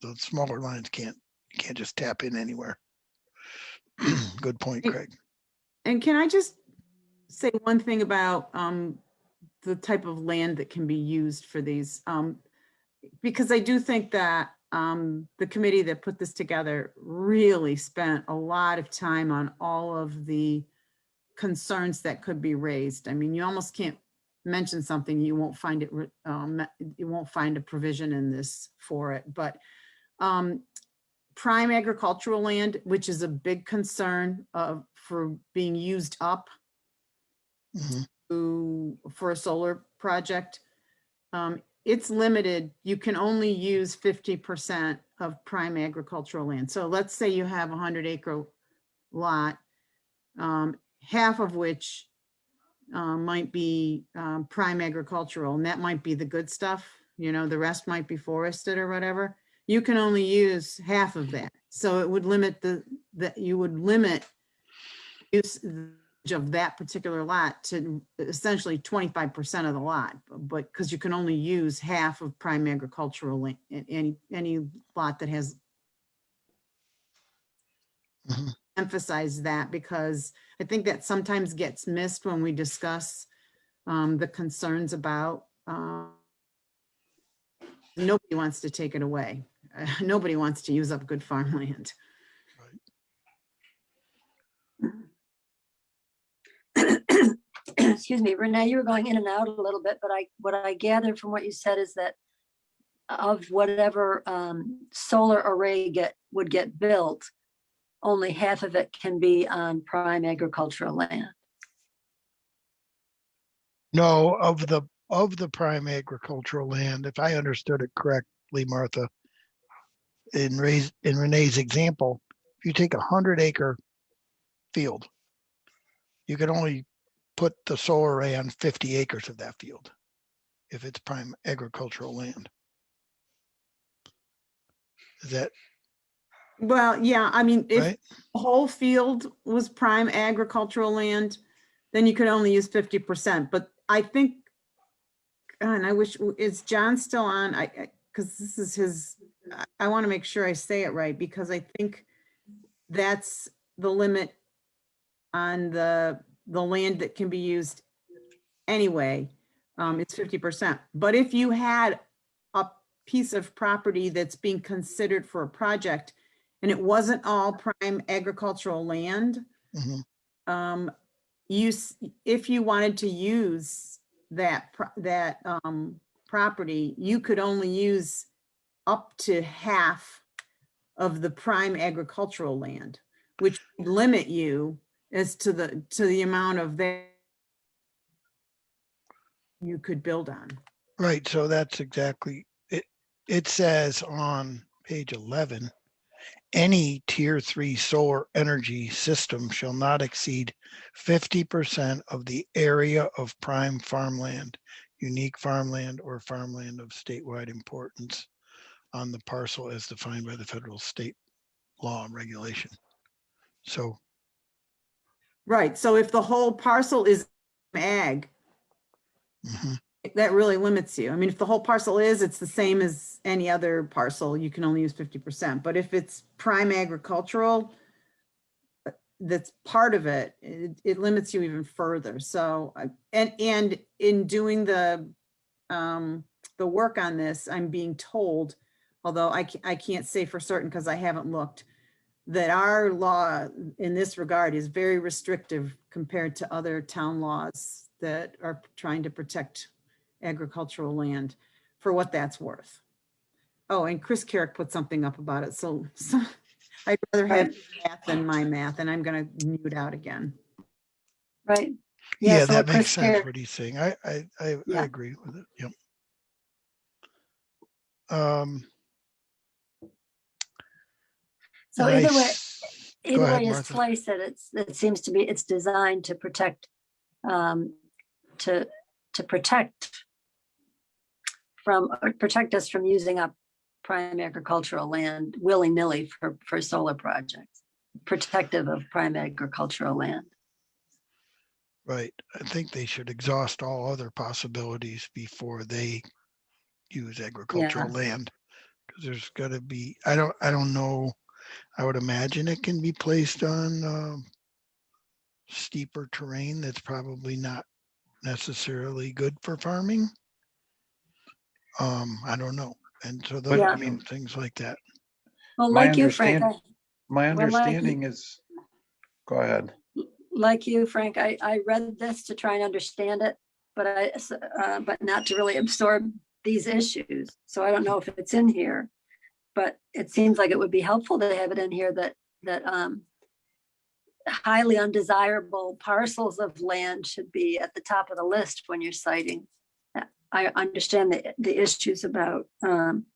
The smaller lines you can't just tap in anywhere. Good point, Hey, Craig. And can I just say one thing about the type of land that can be used for these? Because I do think that the committee that put this together really spent a lot of time on all of the concerns that could be raised. I mean, you almost can't mention something, you won't find it, you won't find a provision in this for it. But prime agricultural land, which is a big concern for being used up Mhm. for a solar project, it's limited. You can only use 50% of prime agricultural land. So let's say you have a 100-acre lot, half of which might be prime agricultural, and that might be the good stuff. You know, the rest might be forested or whatever. You can only use half of that. So it would limit you would limit use of that particular lot to essentially 25% of the lot, but because you can only use half of prime agricultural land, any lot that has Mhm. emphasize that, because I think that sometimes gets missed when we discuss the concerns about nobody wants to take it away. Nobody wants to use up good farmland. Excuse me, Renee, you were going in and out a little bit, but what I gathered from what you said is that of whatever solar array would get built, only half of it can be on prime agricultural land. No, of the prime agricultural land, if I understood it correctly, Martha, in Renee's example, if you take a 100-acre field, you can only put the solar array on 50 acres of that field if it's prime agricultural land. Is that Well, yeah, I mean, if right? the whole field was prime agricultural land, then you could only use 50%. But I think, and I wish, is John still on? Because this is his, I want to make sure I say it right, because I think that's the limit on the land that can be used anyway. It's 50%. But if you had a piece of property that's being considered for a project and it wasn't all prime agricultural land, Mhm. if you wanted to use that property, you could only use up to half of the prime agricultural land, which would limit you as to the amount of that you could build on. Right, so that's exactly it. It says on page 11, any tier 3 solar energy system shall not exceed 50% of the area of prime farmland, unique farmland, or farmland of statewide importance on the parcel as defined by the federal, state law and regulation. So, Right, so if the whole parcel is ag, mhm, that really limits you. I mean, if the whole parcel it's the same as any other parcel, you can only use 50%. But if it's prime agricultural, that's part of it, it limits you even further. So, and in doing the work on this, I'm being told, although I can't say for certain because I haven't looked, that our law in this regard is very restrictive compared to other town laws that are trying to protect agricultural land, for what that's worth. Oh, and Chris Carrick put something up about it. So I'd rather have his math than my math, and I'm going to mute out again. Right. yeah, so that Chris makes sense Carrick- what he's saying. I Yeah. agree with it. Yep. So and I either way, s- go either ahead, way you Martha. slice it, it seems to be, it's designed to protect, to protect us from using up prime agricultural land willy-nilly for solar projects, protective of prime agricultural land. Right. I think they should exhaust all other possibilities before they use agricultural land. Because there's got to be, I don't know. I would imagine it can be placed on steeper terrain that's probably not necessarily good for farming. I don't know. And so those, Yeah. I mean, things like that. Well, My like you, Frank, My Well, like- understanding is, go ahead. like you, Frank, I read this to try and understand it, but not to really absorb these issues. So I don't know if it's in here, but it seems like it would be helpful to have it in here that highly undesirable parcels of land should be at the top of the list when you're citing. I understand the issues about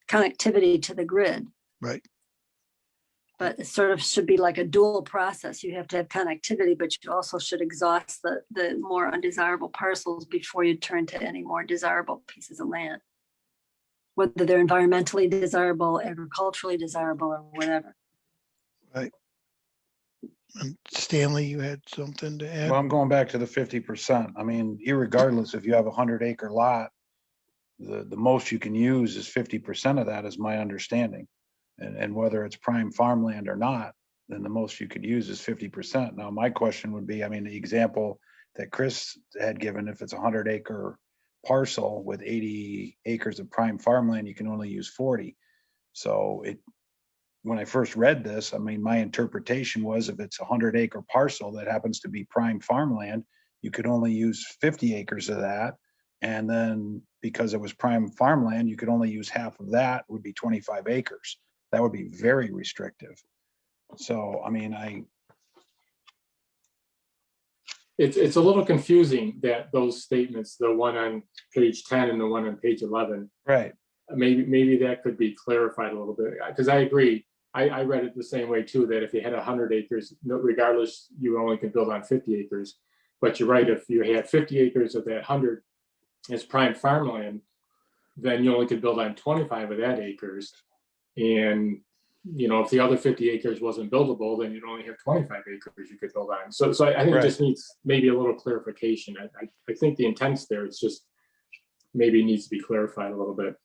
connectivity to the grid, Right. but it sort of should be like a dual process. You have to have connectivity, but you also should exhaust the more undesirable parcels before you turn to any more desirable pieces of land, whether they're environmentally desirable, agriculturally desirable, or whatever. Right. And Stanley, you had something to add? Well, I'm going back to the 50%. I mean, irregardless, if you have a 100-acre lot, the most you can use is 50% of that, is my understanding. And whether it's prime farmland or not, then the most you could use is 50%. Now, my question would be, I mean, the example that Chris had given, if it's a 100-acre parcel with 80 acres of prime farmland, you can only use 40. So when I first read this, I mean, my interpretation was, if it's a 100-acre parcel that happens to be prime farmland, you could only use 50 acres of that. And then because it was prime farmland, you could only use half of that, would be 25 acres. That would be very restrictive. So, I mean, It's a little confusing, that those statements, the one on page 10 and the one on page 11, right. maybe that could be clarified a little bit, because I agree. I read it the same way too, that if you had 100 acres, regardless, you only could build on 50 acres. But you're right, if you had 50 acres of that 100 as prime farmland, then you only could build on 25 of that acres. And, you know, if the other 50 acres wasn't buildable, then you'd only have 25 acres you could build on. So I think Right. it just needs maybe a little clarification. I think the intent's there. It's just maybe needs to be clarified a little bit.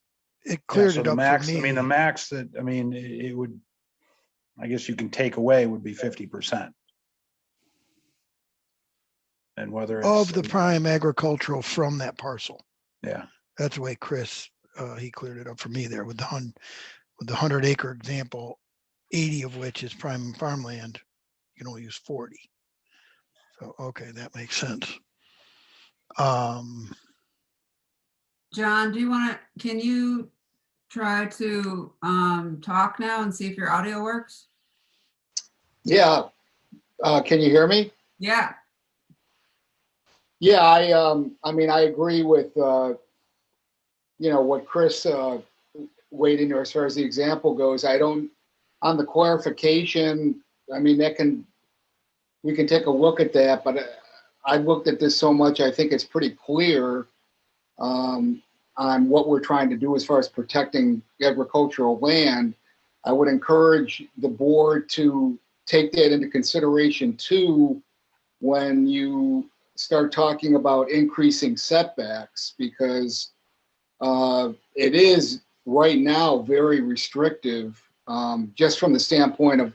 It Yeah, cleared so it the up max, for me. I mean, the max that, I mean, it would, I guess you can take away would be 50%. And whether it's Of the prime agricultural from that parcel. Yeah, That's the way Chris, he cleared it up for me there with the 100-acre example, 80 of which is prime farmland. You can only use 40. So, okay, that makes sense. John, can you try to talk now and see if your audio works? Yeah, can you hear me? Yeah. Yeah, I mean, I agree with, you know, what Chris weighed in as far as the example goes. On the clarification, I mean, we can take a look at that, but I've looked at this so much, I think it's pretty clear on what we're trying to do as far as protecting agricultural land. I would encourage the board to take that into consideration too when you start talking about increasing setbacks, because it is right now very restrictive, just from the standpoint of,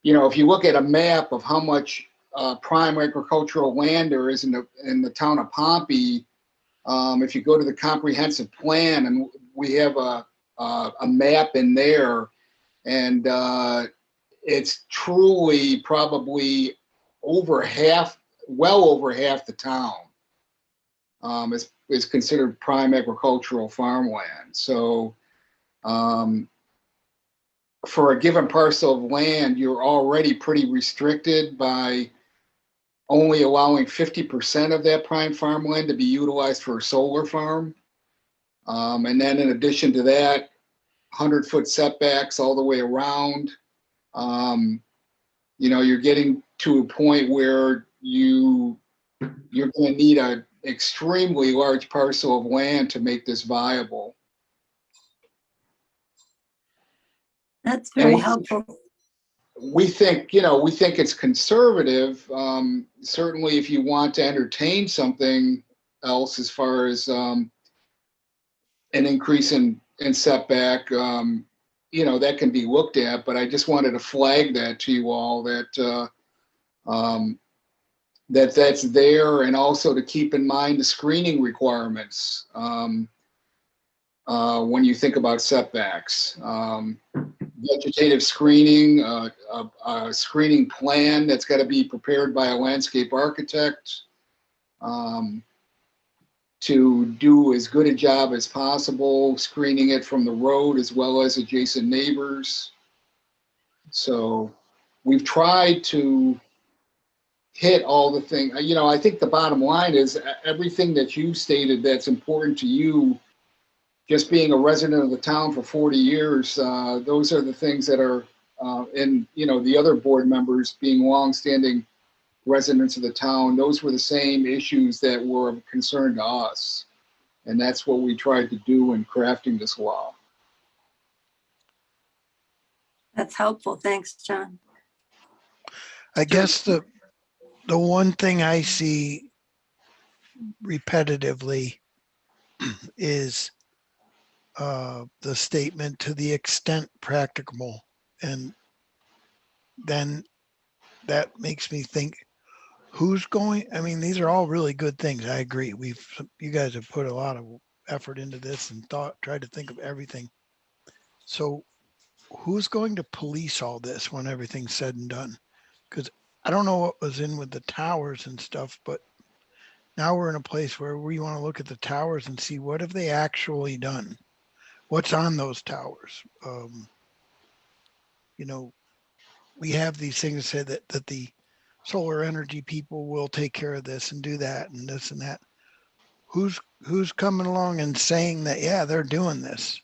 you know, if you look at a map of how much prime agricultural land there is in the town of Pompey, if you go to the comprehensive plan, and we have a map in there, and it's truly probably well over half the town is considered prime agricultural farmland. So for a given parcel of land, you're already pretty restricted by only allowing 50% of that prime farmland to be utilized for a solar farm. And then in addition to that, 100-foot setbacks all the way around. You know, you're getting to a point where you're going to need an extremely large parcel of land to make this viable. That's very And helpful. we think it's conservative. Certainly, if you want to entertain something else as far as an increase in setback, you know, that can be looked at. But I just wanted to flag that to you all, that that's there, and also to keep in mind the screening requirements when you think about setbacks. Vegetative screening, a screening plan that's got to be prepared by a landscape architect to do as good a job as possible, screening it from the road as well as adjacent neighbors. So we've tried to hit all the things. You know, I think the bottom line is everything that you stated that's important to you, just being a resident of the town for 40 years, those are the things that are, and, you know, the other board members being longstanding residents of the town, those were the same issues that were of concern to us. And that's what we tried to do in crafting this law. That's helpful. Thanks, John. I guess the one thing I see repetitively is the statement to the extent practicable. And then that makes me think, who's going, I mean, these are all really good things. I agree. You guys have put a lot of effort into this and tried to think of everything. So who's going to police all this when everything's said and done? Because I don't know what was in with the towers and stuff, but now we're in a place where we want to look at the towers and see what have they actually done? What's on those towers? You know, we have these things that say that the solar energy people will take care of this and do that and this and that. Who's coming along and saying that, yeah, they're doing this?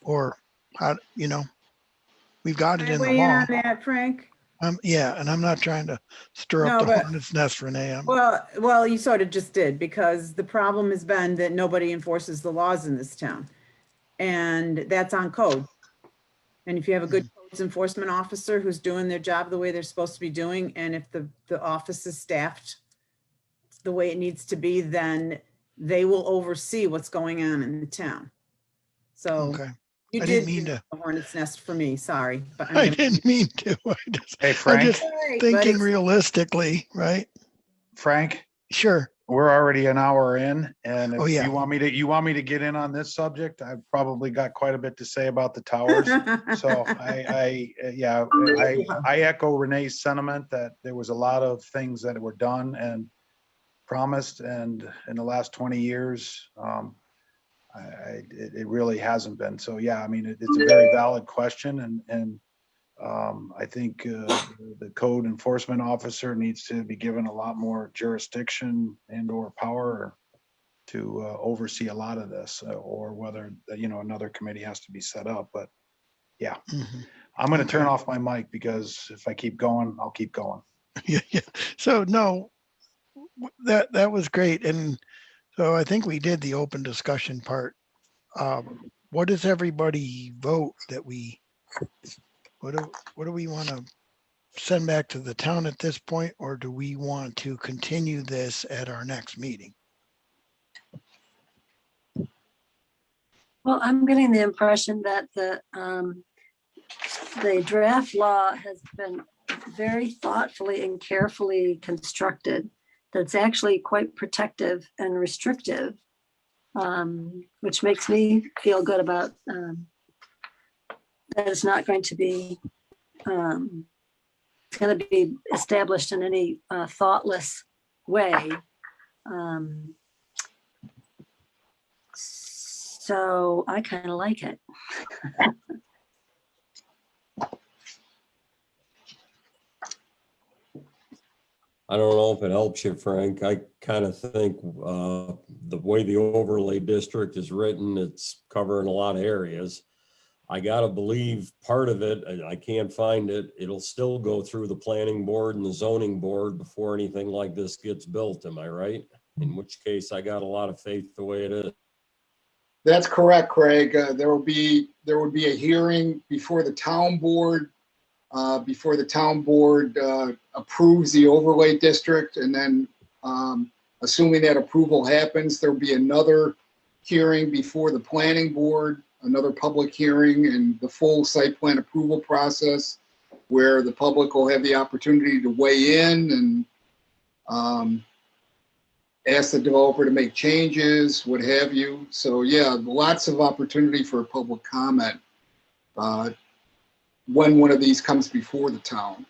Or how, you know, we've got it Can I in the weigh in law. on that, Frank? Yeah, and I'm not trying to stir No, up the but- hornet's nest, Renee. Well, you sort of just did, because the problem has been that nobody enforces the laws in this town. And that's on code. And if you have a good codes enforcement officer who's doing their job the way they're supposed to be doing, and if the office is staffed the way it needs to be, then they will oversee what's going on in the town. So Okay. you I did didn't mean do to. a hornet's nest for me, sorry. But I didn't mean to. Hey, I'm Frank, just thinking Thinking realistically, right? Frank, Sure. we're already an hour in, and Oh, if yeah. you want me to get in on this subject, I've probably got quite a bit to say about the towers. So I echo Renee's sentiment that there was a lot of things that were done and promised, and in the last 20 years, it really hasn't been. So yeah, I mean, it's a very valid question, and I think the code enforcement officer needs to be given a lot more jurisdiction and or power to oversee a lot of this, or whether, you know, another committee has to be set up. But yeah, Mhm. I'm going to turn off my mic, because if I keep going, I'll keep going. Yeah, yeah. So no, that was great. And so I think we did the open discussion part. What does everybody vote that what do we want to send back to the town at this point, or do we want to continue this at our next meeting? Well, I'm getting the impression that the draft law has been very thoughtfully and carefully constructed. That's actually quite protective and restrictive, which makes me feel good about that it's not going to be it's going to be established in any thoughtless way. So I kind of like it. I don't know if it helps you, Frank. I kind of think the way the overlay district is written, it's covering a lot of areas. I gotta believe part of it, and I can't find it, it'll still go through the planning board and the zoning board before anything like this gets built, am I right? In which case, I got a lot of faith the way it is. That's correct, Craig. There would be a hearing before the town board, approves the overlay district, and then assuming that approval happens, there'll be another hearing before the planning board, another public hearing, and the full site plan approval process, where the public will have the opportunity to weigh in and ask the developer to make changes, what have you. So yeah, lots of opportunity for public comment when one of these comes before the town.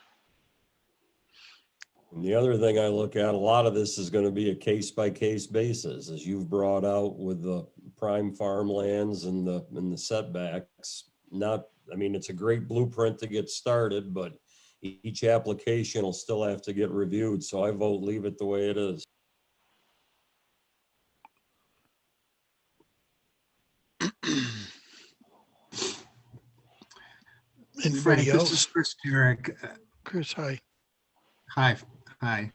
And the other thing I look at, a lot of this is going to be a case by case basis, as you've brought out with the prime farmlands and the setbacks. Not, I mean, it's a great blueprint to get started, but each application will still have to get reviewed. So I vote leave it the way it is. Anybody Frank, this is else? Chris Carrick. Chris, hi. Hi, hi.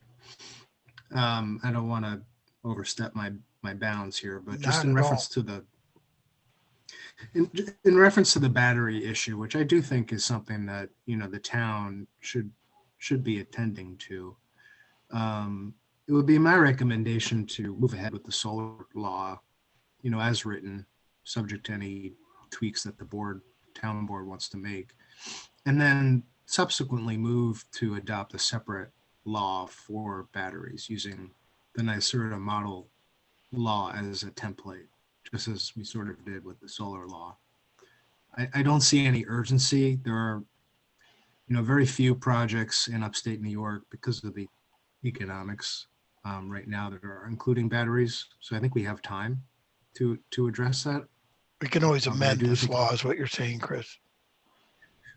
I don't want to overstep my bounds here, but just Not in at reference to the in reference to the battery issue, which I do think is something that, you know, the town should be attending to. It would be my recommendation to move ahead with the solar law, you know, as written, subject to any tweaks that the town board wants to make, and then subsequently move to adopt a separate law for batteries using the NYSERDA model law as a template, just as we sort of did with the solar law. I don't see any urgency. There are, you know, very few projects in upstate New York because of the economics right now that are including batteries. So I think we have time to address that. We can always But I amend do this think- law is what you're saying, Chris.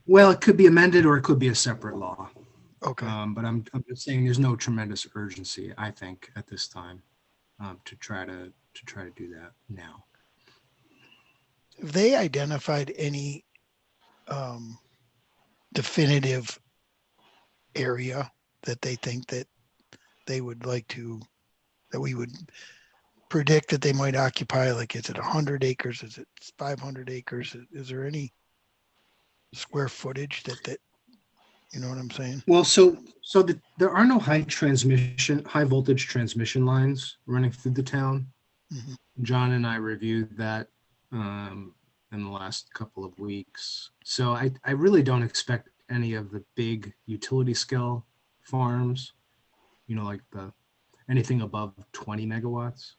Well, it could be amended or it could be a separate law. Okay. But I'm just saying there's no tremendous urgency, I think, at this time to try to do that now. Have they identified any definitive area that they think that they would like to, that we would predict that they might occupy? Like, is it 100 acres? Is it 500 acres? Is there any square footage that, you know what I'm saying? Well, there are no high voltage transmission lines running through the town. Mhm. John and I reviewed that in the last couple of weeks. So I really don't expect any of the big utility scale farms, you know, like anything above 20 megawatts.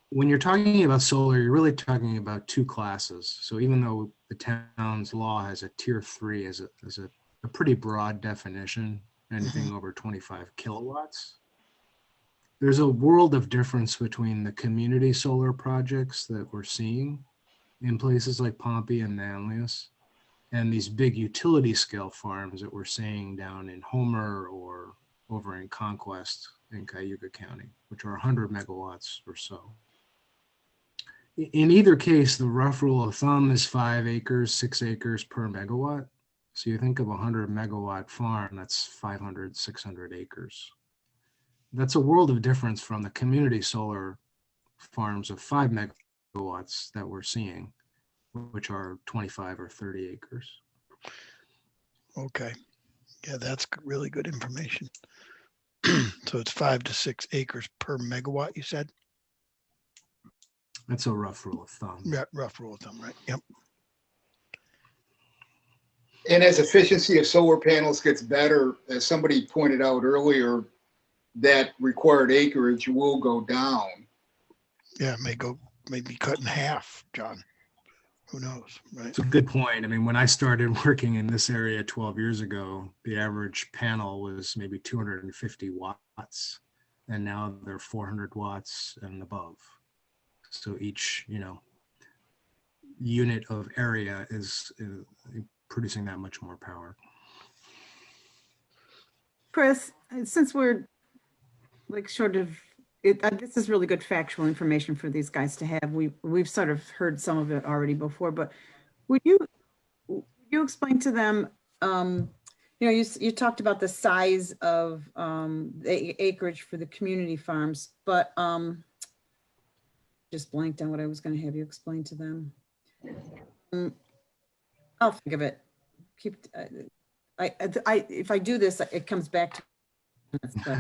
When you're talking about solar, you're really talking about two classes. So even though the town's law has a tier 3 as a pretty broad definition, anything over 25 kilowatts, there's a world of difference between the community solar projects that we're seeing in places like Pompey and Manlius and these big utility scale farms that we're seeing down in Homer or over in Conquest in Cayuga County, which are 100 megawatts or so. In either case, the rough rule of thumb is 5 acres, 6 acres per megawatt. So you think of a 100 megawatt farm, that's 500, 600 acres. That's a world of difference from the community solar farms of 5 megawatts that we're seeing, which are 25 or 30 acres. Okay. Yeah, that's really good information. So it's 5 to 6 acres per megawatt, you said? That's a rough rule of thumb. Yeah, rough rule of thumb, right? Yep. And as efficiency of solar panels gets better, as somebody pointed out earlier, that required acreage will go down. Yeah, maybe cut in half, John. Who knows, right? It's a good point. I mean, when I started working in this area 12 years ago, the average panel was maybe 250 watts, and now they're 400 watts and above. So each, you know, unit of area is producing that much more power. Chris, since we're like sort of, this is really good factual information for these guys to have. We've sort of heard some of it already before, but would you explain to them, you know, you talked about the size of the acreage for the community farms, but just blanked on what I was going to have you explain to them. I'll think of it. If I do this, it comes back to minutes, but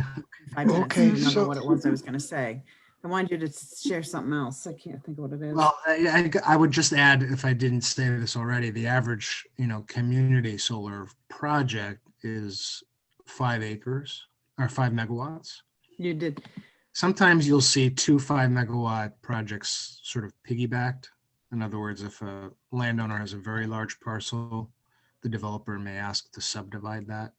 5 minutes. Okay, I don't know so- what it was I was going to say. I wanted you to share something else. I can't think of what it is. Well, I would just add, if I didn't say this already, the average, you know, community solar project is 5 acres or 5 megawatts. You did. Sometimes you'll see 2 5-megawatt projects sort of piggybacked. In other words, if a landowner has a very large parcel, the developer may ask to subdivide that.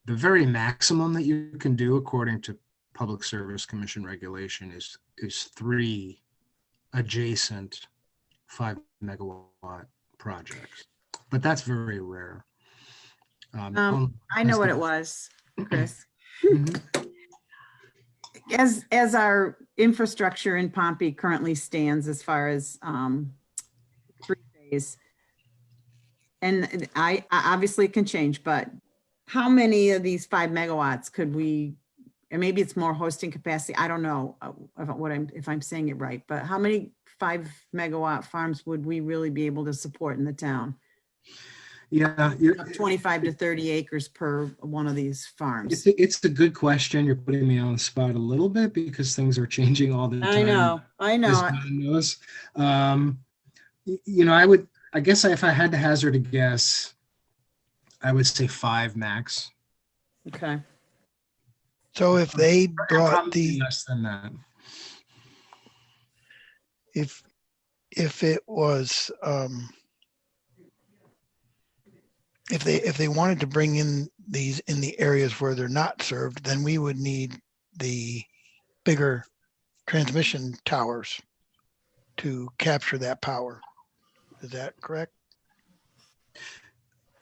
The very maximum that you can do according to Public Service Commission regulation is 3 adjacent 5-megawatt projects, but that's very rare. I know what it was, Chris. Mhm. As our infrastructure in Pompey currently stands as far as three-phase, and I obviously it can change, but how many of these 5 megawatts could we, and maybe it's more hosting capacity, I don't know if I'm saying it right, but how many 5 megawatt farms would we really be able to support in the town? Yeah, 25 to 30 acres per one of these farms. it's a good question. You're putting me on the spot a little bit because things are changing all the time. I As know. God knows. I guess if I had to hazard a guess, I would say 5 max. Okay. So if they brought Probably the, less than that. if it was, if they wanted to bring in these in the areas where they're not served, then we would need the bigger transmission towers to capture that power. Is that correct?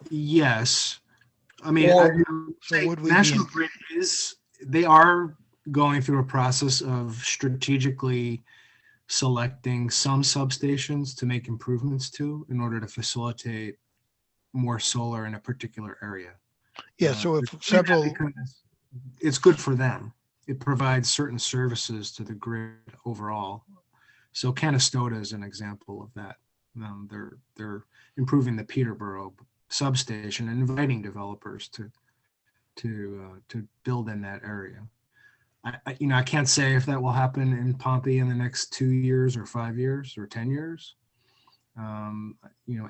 Yes. I mean, Or- I would So say would we National be, Grid they are going through a process of strategically selecting some substations to make improvements to in order to facilitate more solar in a particular area. yeah, so if They're doing that several, because it's good for them. It provides certain services to the grid overall. So Canastota is an example of that. They're improving the Peterborough substation and inviting developers to build in that area. I can't say if that will happen in Pompey in the next 2 years or 5 years or 10 years.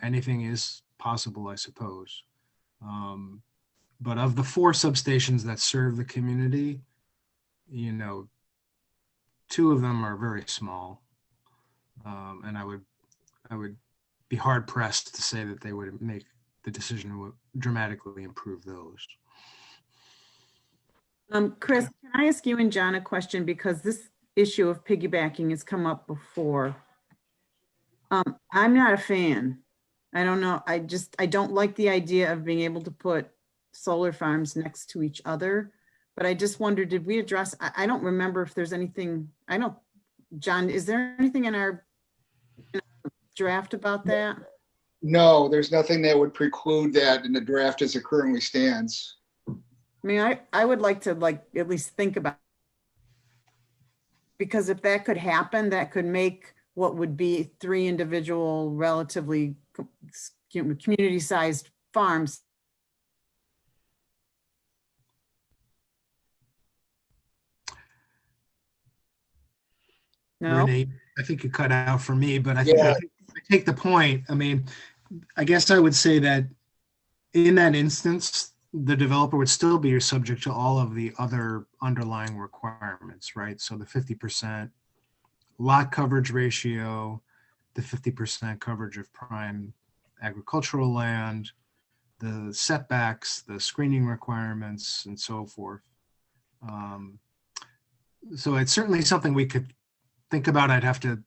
Anything is possible, I suppose. But of the 4 substations that serve the community, 2 of them are very small. And I would be hard pressed to say that they would make the decision to dramatically improve those. Chris, can I ask you and John a question? Because this issue of piggybacking has come up before. I'm not a fan. I don't know. I don't like the idea of being able to put solar farms next to each other. But I just wondered, did we address, I don't remember if there's anything, John, is there anything in our draft about that? No, there's nothing that would preclude that in the draft as it currently stands. I mean, I would like to at least think about, because if that could happen, that could make what would be 3 individual relatively community-sized farms. No, Renee, I think you cut out for me, but I Yeah. take the point. I mean, I guess I would say that in that instance, the developer would still be subject to all of the other underlying requirements, right? So the 50% lot coverage ratio, the 50% coverage of prime agricultural land, the setbacks, the screening requirements, and so forth. So it's certainly something we could think about. I'd have to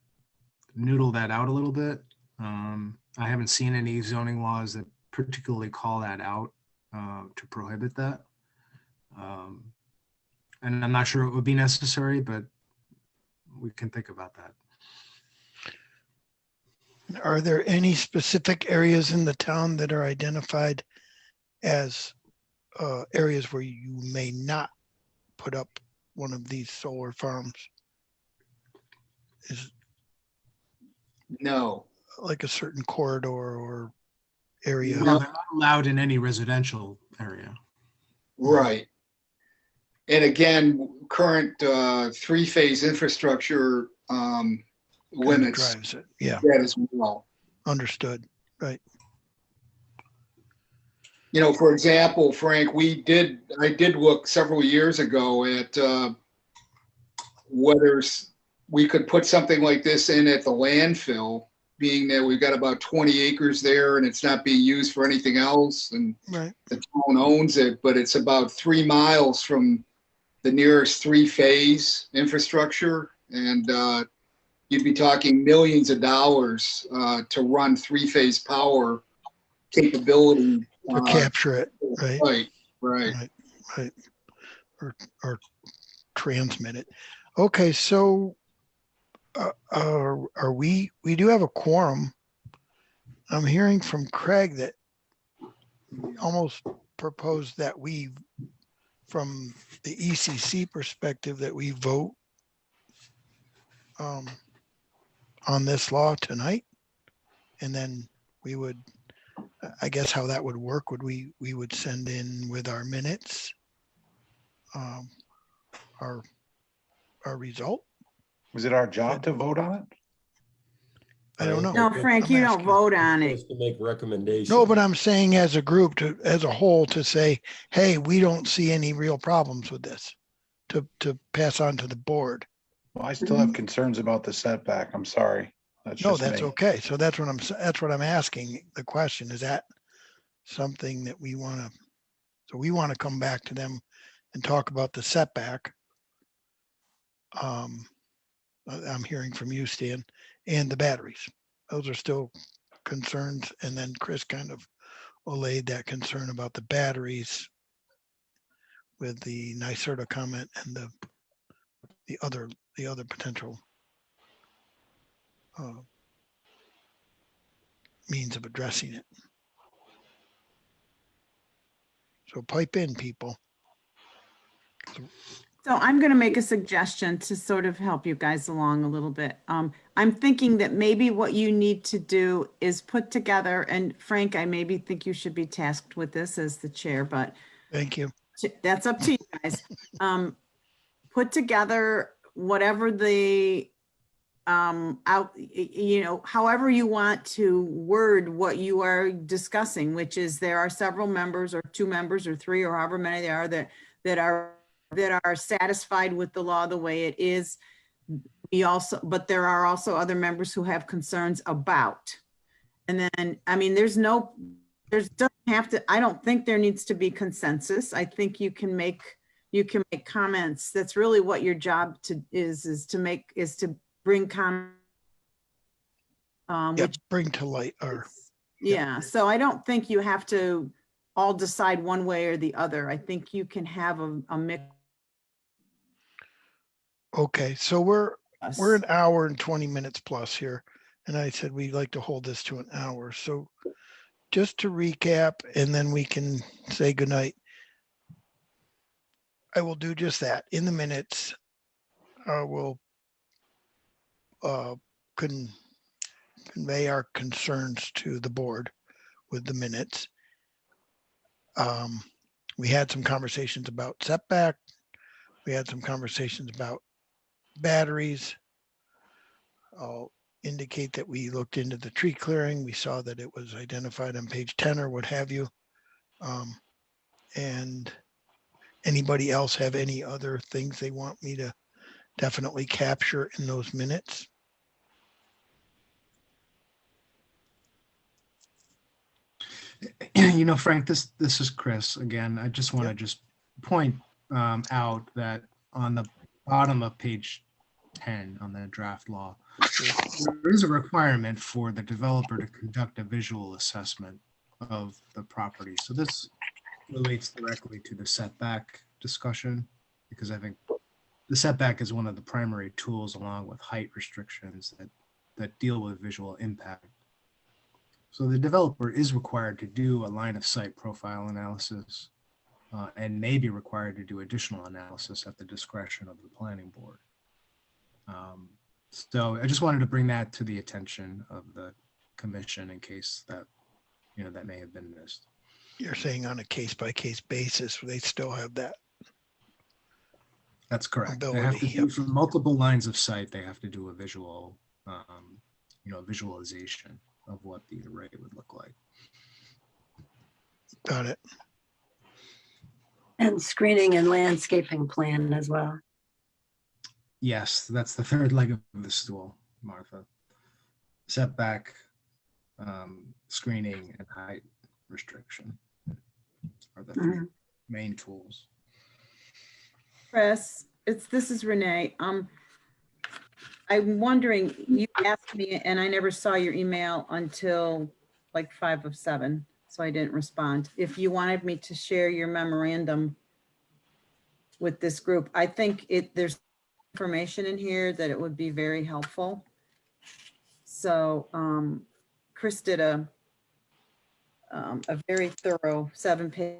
noodle that out a little bit. I haven't seen any zoning laws that particularly call that out to prohibit that. And I'm not sure it would be necessary, but we can think about that. are there any specific areas in the town that are identified as areas where you may not put up one of these solar farms? Is No. like a certain corridor or area? No. No, they're not allowed in any residential area. Right. And again, current 3-phase infrastructure Kind of limits drives it. Yeah, that as well. understood. For example, Frank, I did look several years ago at whether we could put something like this in at the landfill, being that we've got about 20 acres there and it's not being used for anything else, and Right. the town owns it, but it's about 3 miles from the nearest 3-phase infrastructure, and you'd be talking millions of dollars to run 3-phase power capability. To capture it, right? Right, right. Right. Or transmit it. Okay, so are we do have a quorum. I'm hearing from Craig that almost proposed that we, from the ECC perspective, that we vote on this law tonight. And then we would, I guess how that would work would we would send in with our minutes our result. Was it our job to vote on it? I don't know. No, Frank, I'm you don't asking. vote on it. Supposed to make recommendations. No, but I'm saying as a group, as a whole, to say, hey, we don't see any real problems with this, to pass on to the board. Well, I still have concerns about the setback. I'm sorry. That's No, just that's me. okay. So that's what I'm asking. The question, is that something that we want to, so we want to come back to them and talk about the setback. I'm hearing from you, Stan, and the batteries. Those are still concerns. And then Chris kind of allayed that concern about the batteries with the NYSERDA comment and the other potential means of addressing it. So pipe in, people. So I'm going to make a suggestion to sort of help you guys along a little bit. I'm thinking that maybe what you need to do is put together, and Frank, I maybe think you should be tasked with this as the chair, but Thank you. that's up to you guys. Put together whatever the however you want to word what you are discussing, which is there are several members or 2 members or 3 or however many there are that are satisfied with the law the way it is. But there are also other members who have concerns about. And then, I mean, doesn't have to, I don't think there needs to be consensus. I think you can make comments. That's really what your job is to bring comments. Yeah, bring to light our, Yeah, so I don't think you have to all decide one way or the other. I think you can have a mix. okay, so we're an hour and 20 minutes plus here. And I said we'd like to hold this to an hour. So just to recap, and then we can say goodnight. I will do just that. In the minutes, we'll convey our concerns to the board with the minutes. We had some conversations about setback. We had some conversations about batteries. I'll indicate that we looked into the tree clearing. We saw that it was identified on page 10 or what have you. And anybody else have any other things they want me to definitely capture in those minutes? You know, Frank, this is Chris again. I just want to point out that on the bottom of page 10 on the draft law, there is a requirement for the developer to conduct a visual assessment of the property. So this relates directly to the setback discussion, because I think the setback is one of the primary tools, along with height restrictions, that deal with visual impact. So the developer is required to do a line of sight profile analysis and may be required to do additional analysis at the discretion of the planning board. So I just wanted to bring that to the attention of the commission in case that, that may have been missed. You're saying on a case-by-case basis, they still have that. That's correct. They have to Ability, do, yep. for multiple lines of sight, they have to do a visual, visualization of what the array would look like. Got it. And screening and landscaping plan as well. Yes, that's the third leg of the stool, Martha. Setback, screening, and height restriction are the 3 main tools. Chris, this is Renee. I'm wondering, you asked me and I never saw your email until like 5 of 7. so I didn't respond. If you wanted me to share your memorandum with this group, I think there's information in here that it would be very helpful. So Chris did a very thorough 7-page,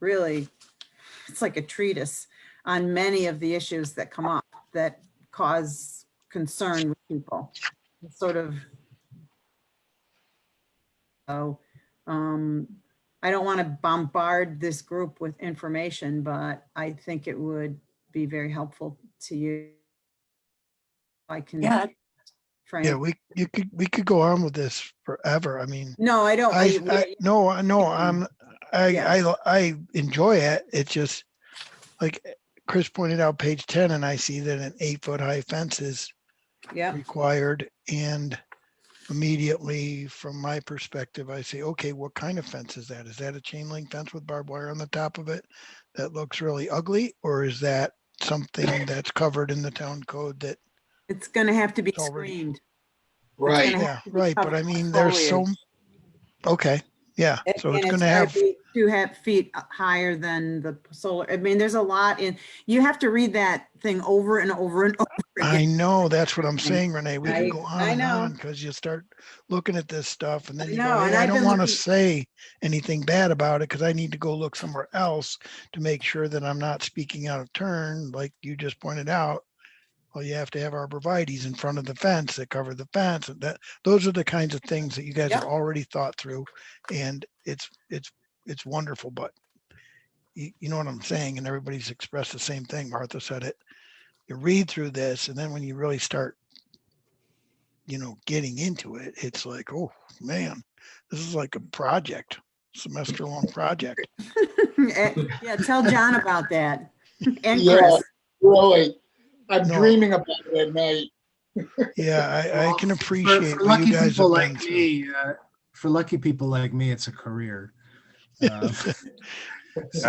really, it's like a treatise on many of the issues that come up that cause concern with people. It's sort of, so I don't want to bombard this group with information, but I think it would be very helpful to you. I can. Yeah, Frank. Yeah, we could go on with this forever. I mean, No, I don't. no, Yes. I enjoy it. It's just like Chris pointed out, page 10, and I see that an 8-foot high fence is Yeah, required. And immediately from my perspective, I say, okay, what kind of fence is that? Is that a chain link fence with barbed wire on the top of it that looks really ugly? Or is that something that's covered in the town code that, it's gonna have to be It's already- screened. Right. gonna yeah, have to be right. But I covered with mean, there's so, foliage. okay, yeah. So it's And gonna gotta have, be 2 feet higher than the solar. I mean, there's a lot in, you have to read that thing over and over and over I again. know, that's what I'm saying, Renee. We I- could go on I and know. on because you start looking at this stuff and then I you know, go, and hey, I I've don't been want to looking- say anything bad about it because I need to go look somewhere else to make sure that I'm not speaking out of turn, like you just pointed out. Well, you have to have arborvitae's in front of the fence that cover the fence. And those are the kinds of things that you guys Yep. have already thought through, and it's wonderful. But you know what I'm saying, and everybody's expressed the same thing. Martha said it. You read through this, and then when you really start, getting into it, it's like, oh man, this is like a project, semester-long project. Yeah, tell John about that. And Yeah. Chris. Really, I'm No. dreaming about it at night. Yeah, I Well, can for appreciate what you lucky guys people have been like through. me, for lucky people like me, it's a career. So,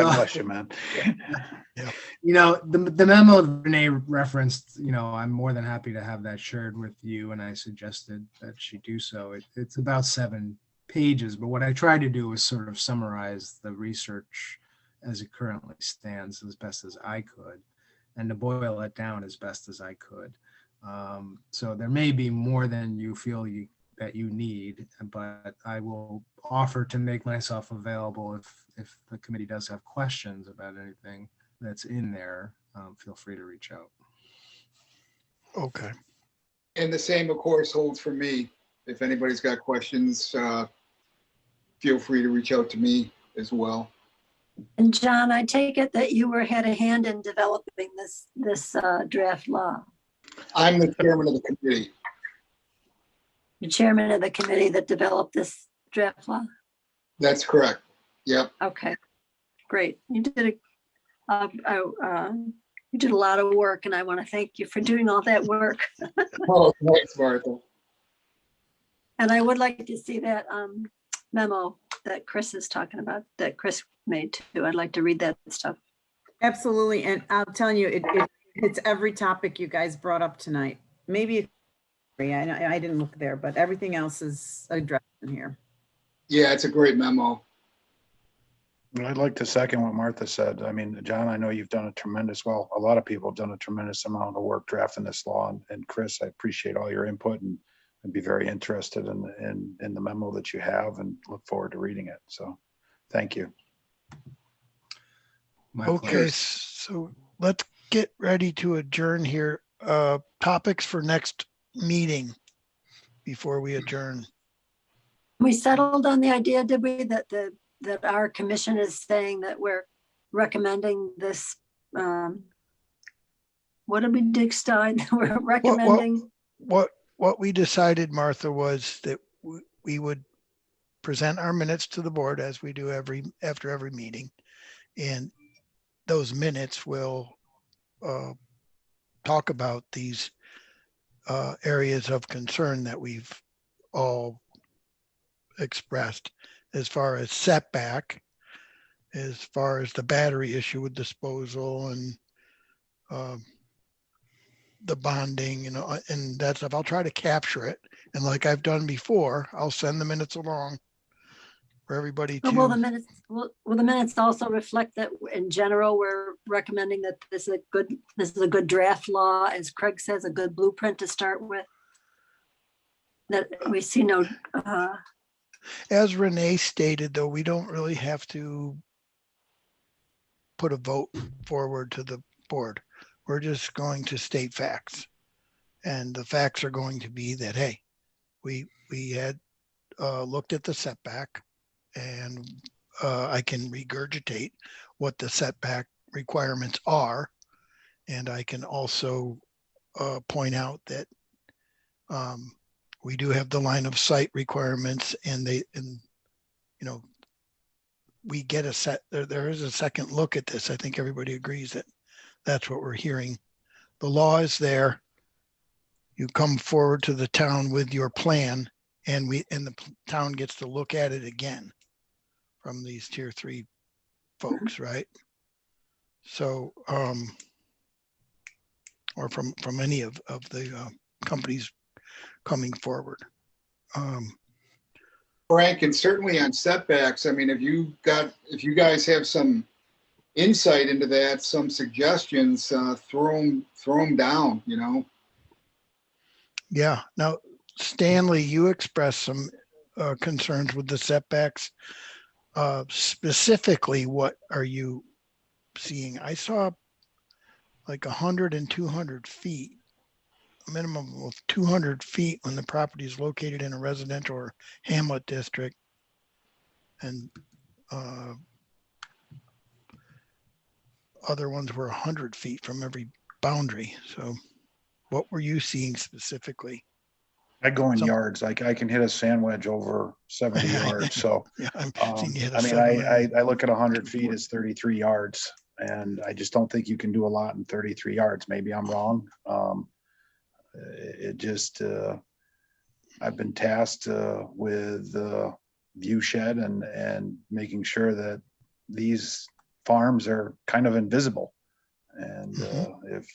God bless you, man. the memo Renee referenced, I'm more than happy to have that shared with you, and I suggested that she do so. It's about 7 pages, but what I tried to do was sort of summarize the research as it currently stands as best as I could, and to boil it down as best as I could. So there may be more than you feel that you need, but I will offer to make myself available if the committee does have questions about anything that's in there. Feel free to reach out. Okay. And the same, of course, holds for me. If anybody's got questions, feel free to reach out to me as well. and John, I take it that you had a hand in developing this draft law. I'm the chairman of the committee. The chairman of the committee that developed this draft law. That's correct. Yep. Okay, great. You did a lot of work, and I want to thank you for doing all that work. Oh, thanks, Martha. And I would like to see that memo that Chris is talking about, that Chris made too. I'd like to read that stuff. Absolutely. And I'll tell you, it's every topic you guys brought up tonight. Maybe, I didn't look there, but everything else is addressed in here. Yeah, it's a great memo. I'd like to second what Martha said. I mean, John, I know you've done a lot of people have done a tremendous amount of work drafting this law. And Chris, I appreciate all your input, and I'd be very interested in the memo that you have and look forward to reading it. So thank you. My Okay, pleasure. so let's get ready to adjourn here. Topics for next meeting before we adjourn. We settled on the idea, did we, that our commission is saying that we're recommending this, what did we dig, Stein? We're recommending, What we decided, Martha, was that we would present our minutes to the board as we do after every meeting. And those minutes will talk about these areas of concern that we've all expressed, as far as setback, as far as the battery issue with disposal and the bonding, and that stuff. I'll try to capture it. And like I've done before, I'll send the minutes along for everybody But will the to, minutes, will the minutes also reflect that in general, we're recommending that this is a good draft law, as Craig says, a good blueprint to start with? That we see no, as Renee stated, though, we don't really have to put a vote forward to the board. We're just going to state facts. And the facts are going to be that, hey, we had looked at the setback, and I can regurgitate what the setback requirements are. And I can also point out that we do have the line of sight requirements, and we get there is a second look at this. I think everybody agrees that that's what we're hearing. The law is there. You come forward to the town with your plan, and the town gets to look at it again from these tier 3 folks, right? So, or from any of the companies coming forward. Frank, and certainly on setbacks, I mean, if you guys have some insight into that, some suggestions, throw them down, you know? Yeah. Now, Stanley, you expressed some concerns with the setbacks. Specifically, what are you seeing? I saw like 100 and 200 feet, a minimum of 200 feet when the property is located in a residential or hamlet district. And other ones were 100 feet from every boundary. So what were you seeing specifically? I go in Some- yards, like I can hit a sandwich over 70 yards, so. Yeah, I'm seeing you hit a I mean, 700. I look at 100 feet as 33 yards, and I just don't think you can do a lot in 33 yards. Maybe I'm wrong. It just, I've been tasked with view shed and making sure that these farms are kind of invisible. And if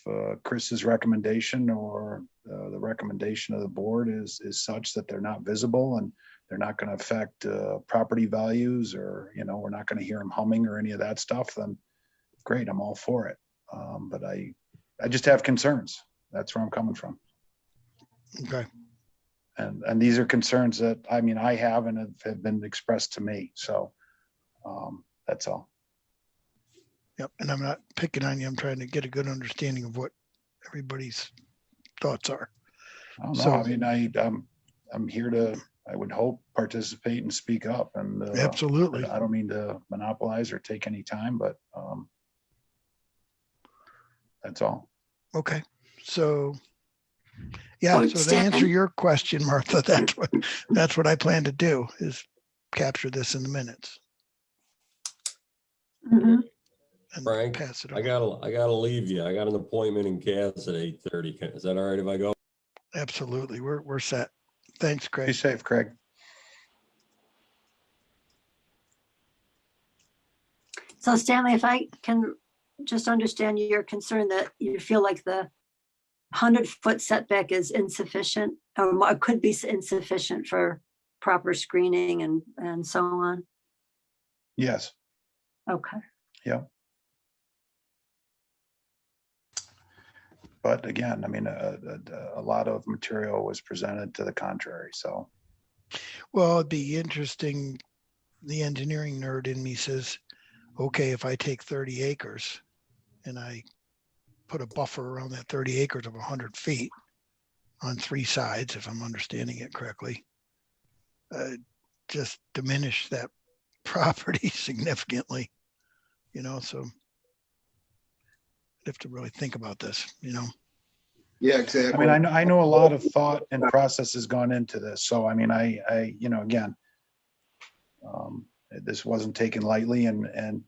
Chris's recommendation or the recommendation of the board is such that they're not visible and they're not going to affect property values, or, we're not going to hear them humming or any of that stuff, then great, I'm all for it. But I just have concerns. That's where I'm coming from. Okay. And these are concerns that, I mean, I have and have been expressed to me. So that's all. Yep. And I'm not picking on you. I'm trying to get a good understanding of what everybody's thoughts are. I don't know. So- I mean, I'm here to, I would hope, participate and speak up. And Absolutely. I don't mean to monopolize or take any time, but that's all. Okay. So, yeah, So so to Stan- answer your question, Martha, that's what I plan to do, is capture this in the minutes Mhm. and Frank, pass it I on. gotta leave you. I got an appointment in Cass at 8:30. Is that all right if I go? Absolutely. We're set. Thanks, Be Craig. safe, Craig. So Stanley, if I can just understand your concern that you feel like the 100-foot setback is insufficient, or could be insufficient for proper screening and so on. Yes. Okay. But again, I mean, a lot of material was presented to the contrary. So Well, it'd be interesting. The engineering nerd in me says, okay, if I take 30 acres and I put a buffer around that 30 acres of 100 feet on 3 sides, if I'm understanding it correctly, just diminish that property significantly, so I'd have to really think about this, Yeah, exactly. I mean, I know a lot of thought and process has gone into this. So, I mean, I again, this wasn't taken lightly, and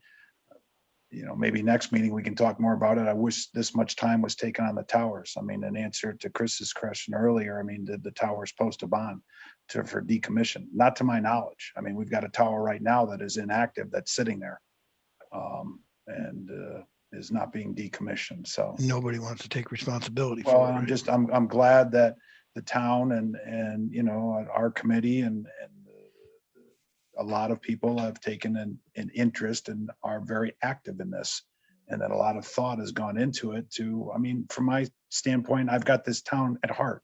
maybe next meeting we can talk more about it. I wish this much time was taken on the towers. I mean, in answer to Chris's question earlier, I mean, did the towers post a bond for decommission? Not to my knowledge. I mean, we've got a tower right now that is inactive, that's sitting there, and is not being decommissioned. So nobody wants to take responsibility well, for it. right? I'm glad that the town and our committee and a lot of people have taken an interest and are very active in this. And that a lot of thought has gone into it to, I mean, from my standpoint, I've got this town at heart.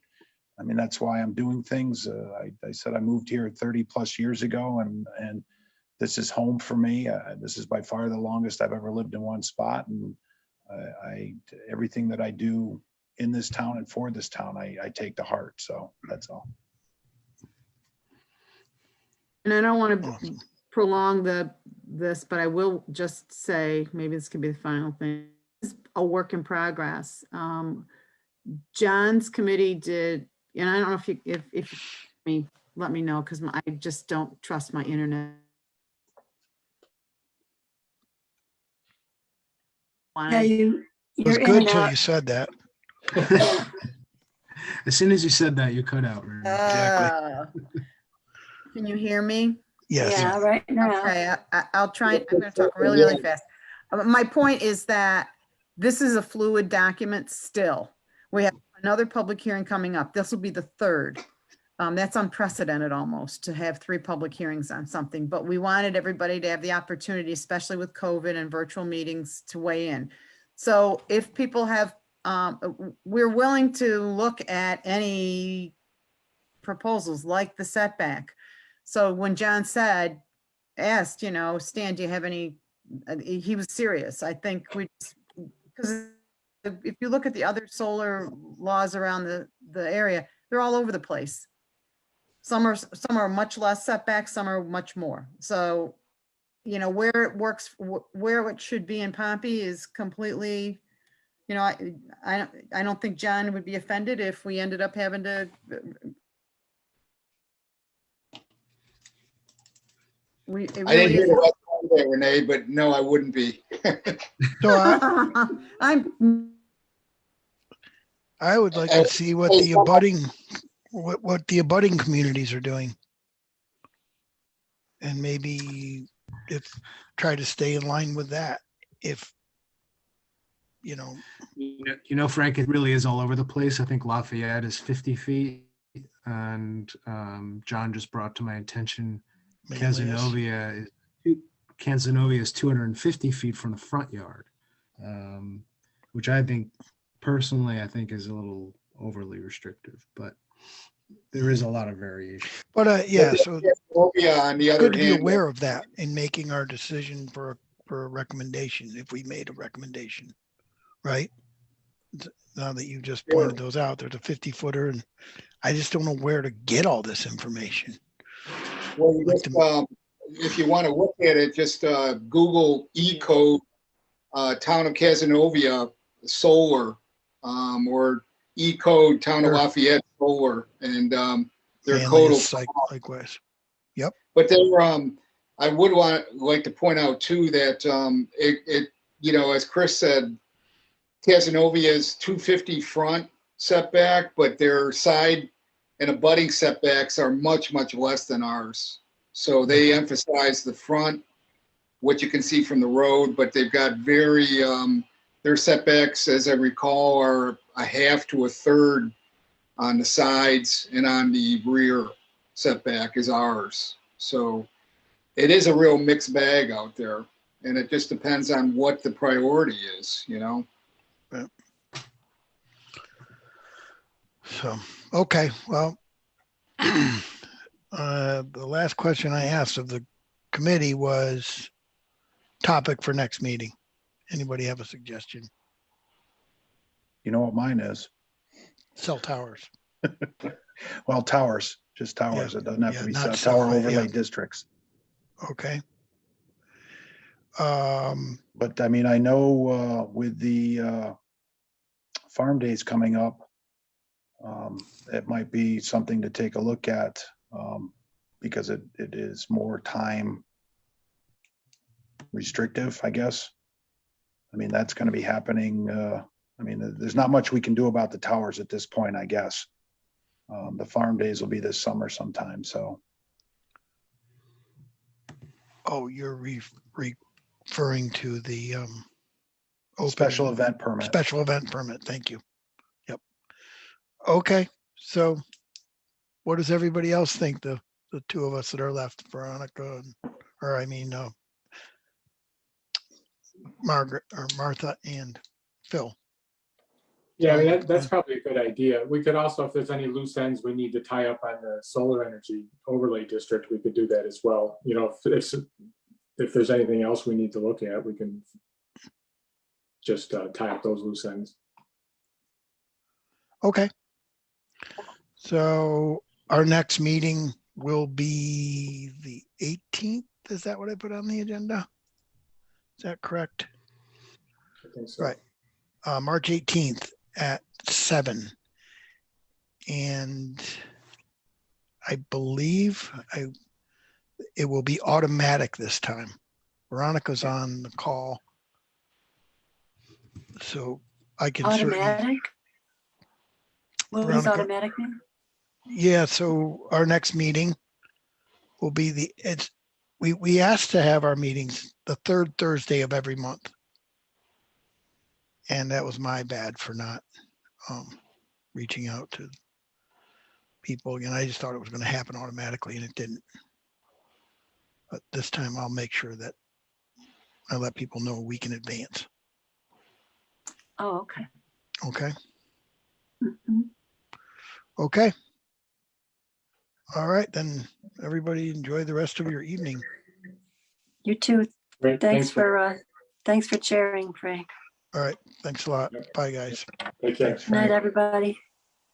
I mean, that's why I'm doing things. I said I moved here 30 plus years ago and this is home for me. This is by far the longest I've ever lived in one spot. And everything that I do in this town and for this town, I take to heart. So that's all. And I don't want to Awesome. prolong this, but I will just say, maybe this could be the final thing. It's a work in progress. John's committee did, and I don't know if let me know, because I just don't trust my internet. Yeah, It was you're in good and till out. you said that. As soon as you said that, you cut out. Renee. Exactly. Can you hear me? Yes. Yeah, right now. Okay, I'll try, I'm gonna talk really, really fast. My point is that this is a fluid document still. We have another public hearing coming up. This will be the third. That's unprecedented almost to have 3 public hearings on something, but we wanted everybody to have the opportunity, especially with COVID and virtual meetings, to weigh in. So if people have, we're willing to look at any proposals like the setback. So when John asked, Stan, do you have any, he was serious. I think because if you look at the other solar laws around the area, they're all over the place. Some are much less setback, some are much more. So, where it works, where it should be in Pompey is completely, I don't think John would be offended if we ended up having to. I didn't hear the rest of that, Renee, but no, I wouldn't be. So I'm, I would like to see what the abutting communities are doing. And maybe try to stay in line with that. If, Frank, it really is all over the place. I think Lafayette is 50 feet. And John just brought to my attention Cazenovia is 250 feet from the front yard, which I think personally is a little overly restrictive, but there is a lot of variation. But yeah, so On the other good to be hand, aware of that in making our decision for a recommendation, if we made a recommendation, right? Now that you just pointed those out, there's a 50-footer, and I just don't know where to get all this information. well, you just, if you want to look at it, just Google E-code Town of Cazenovia solar, or E-code Town of Lafayette solar, and their code will likewise. But they're, I would like to point out too that as Chris said, Cazenovia is 250 front setback, but their side and abutting setbacks are much, much less than ours. So they emphasize the front, what you can see from the road, but they've got their setbacks, as I recall, are a half to a third on the sides, and on the rear setback is ours. So it is a real mixed bag out there, and it just depends on what the priority is, So, okay, well, the last question I asked of the committee was topic for next meeting. Anybody have a suggestion? You know what mine is? Cell towers. Well, towers, just towers. Yeah. It doesn't have Yeah, to be not tower cell, overlay yeah. districts. Okay. But I mean, I know with the farm days coming up, it might be something to take a look at, because it is more time restrictive, I guess. I mean, that's going to be happening. There's not much we can do about the towers at this point, I guess. The farm days will be this summer sometime, so. Oh, you're referring to the Special event permit. Special event permit. Thank you. Yep. Okay. So what does everybody else think? The the two of us that are left, Veronica, or I mean, Margaret or Martha and Phil. Yeah, I mean, that's probably a good idea. We could also, if there's any loose ends we need to tie up on the solar energy overlay district, we could do that as well. You know, if there's anything else we need to look at, we can just tie up those loose ends. Okay. So our next meeting will be the 18th. Is that what I put on the agenda? Is that correct? I think so. Right. March 18th at 7. And I believe it will be automatic this time. Veronica's on the call. So I can certainly, Automatic? What does Veronica? automatic mean? yeah, so our next meeting will be we asked to have our meetings the third Thursday of every month. And that was my bad for not reaching out to people. Again, I just thought it was going to happen automatically and it didn't. But this time I'll make sure that I let people know a week in advance. Oh, okay. Okay. Mhm. Okay. All right, then everybody enjoy the rest of your evening. You too. Great. Thanks for chairing, Frank. All right. Thanks a lot. Bye, guys. Take care. Thanks, Good night, Frank. everybody.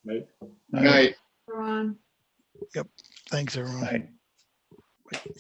Right. Night. Ron. Thanks, everyone. Right.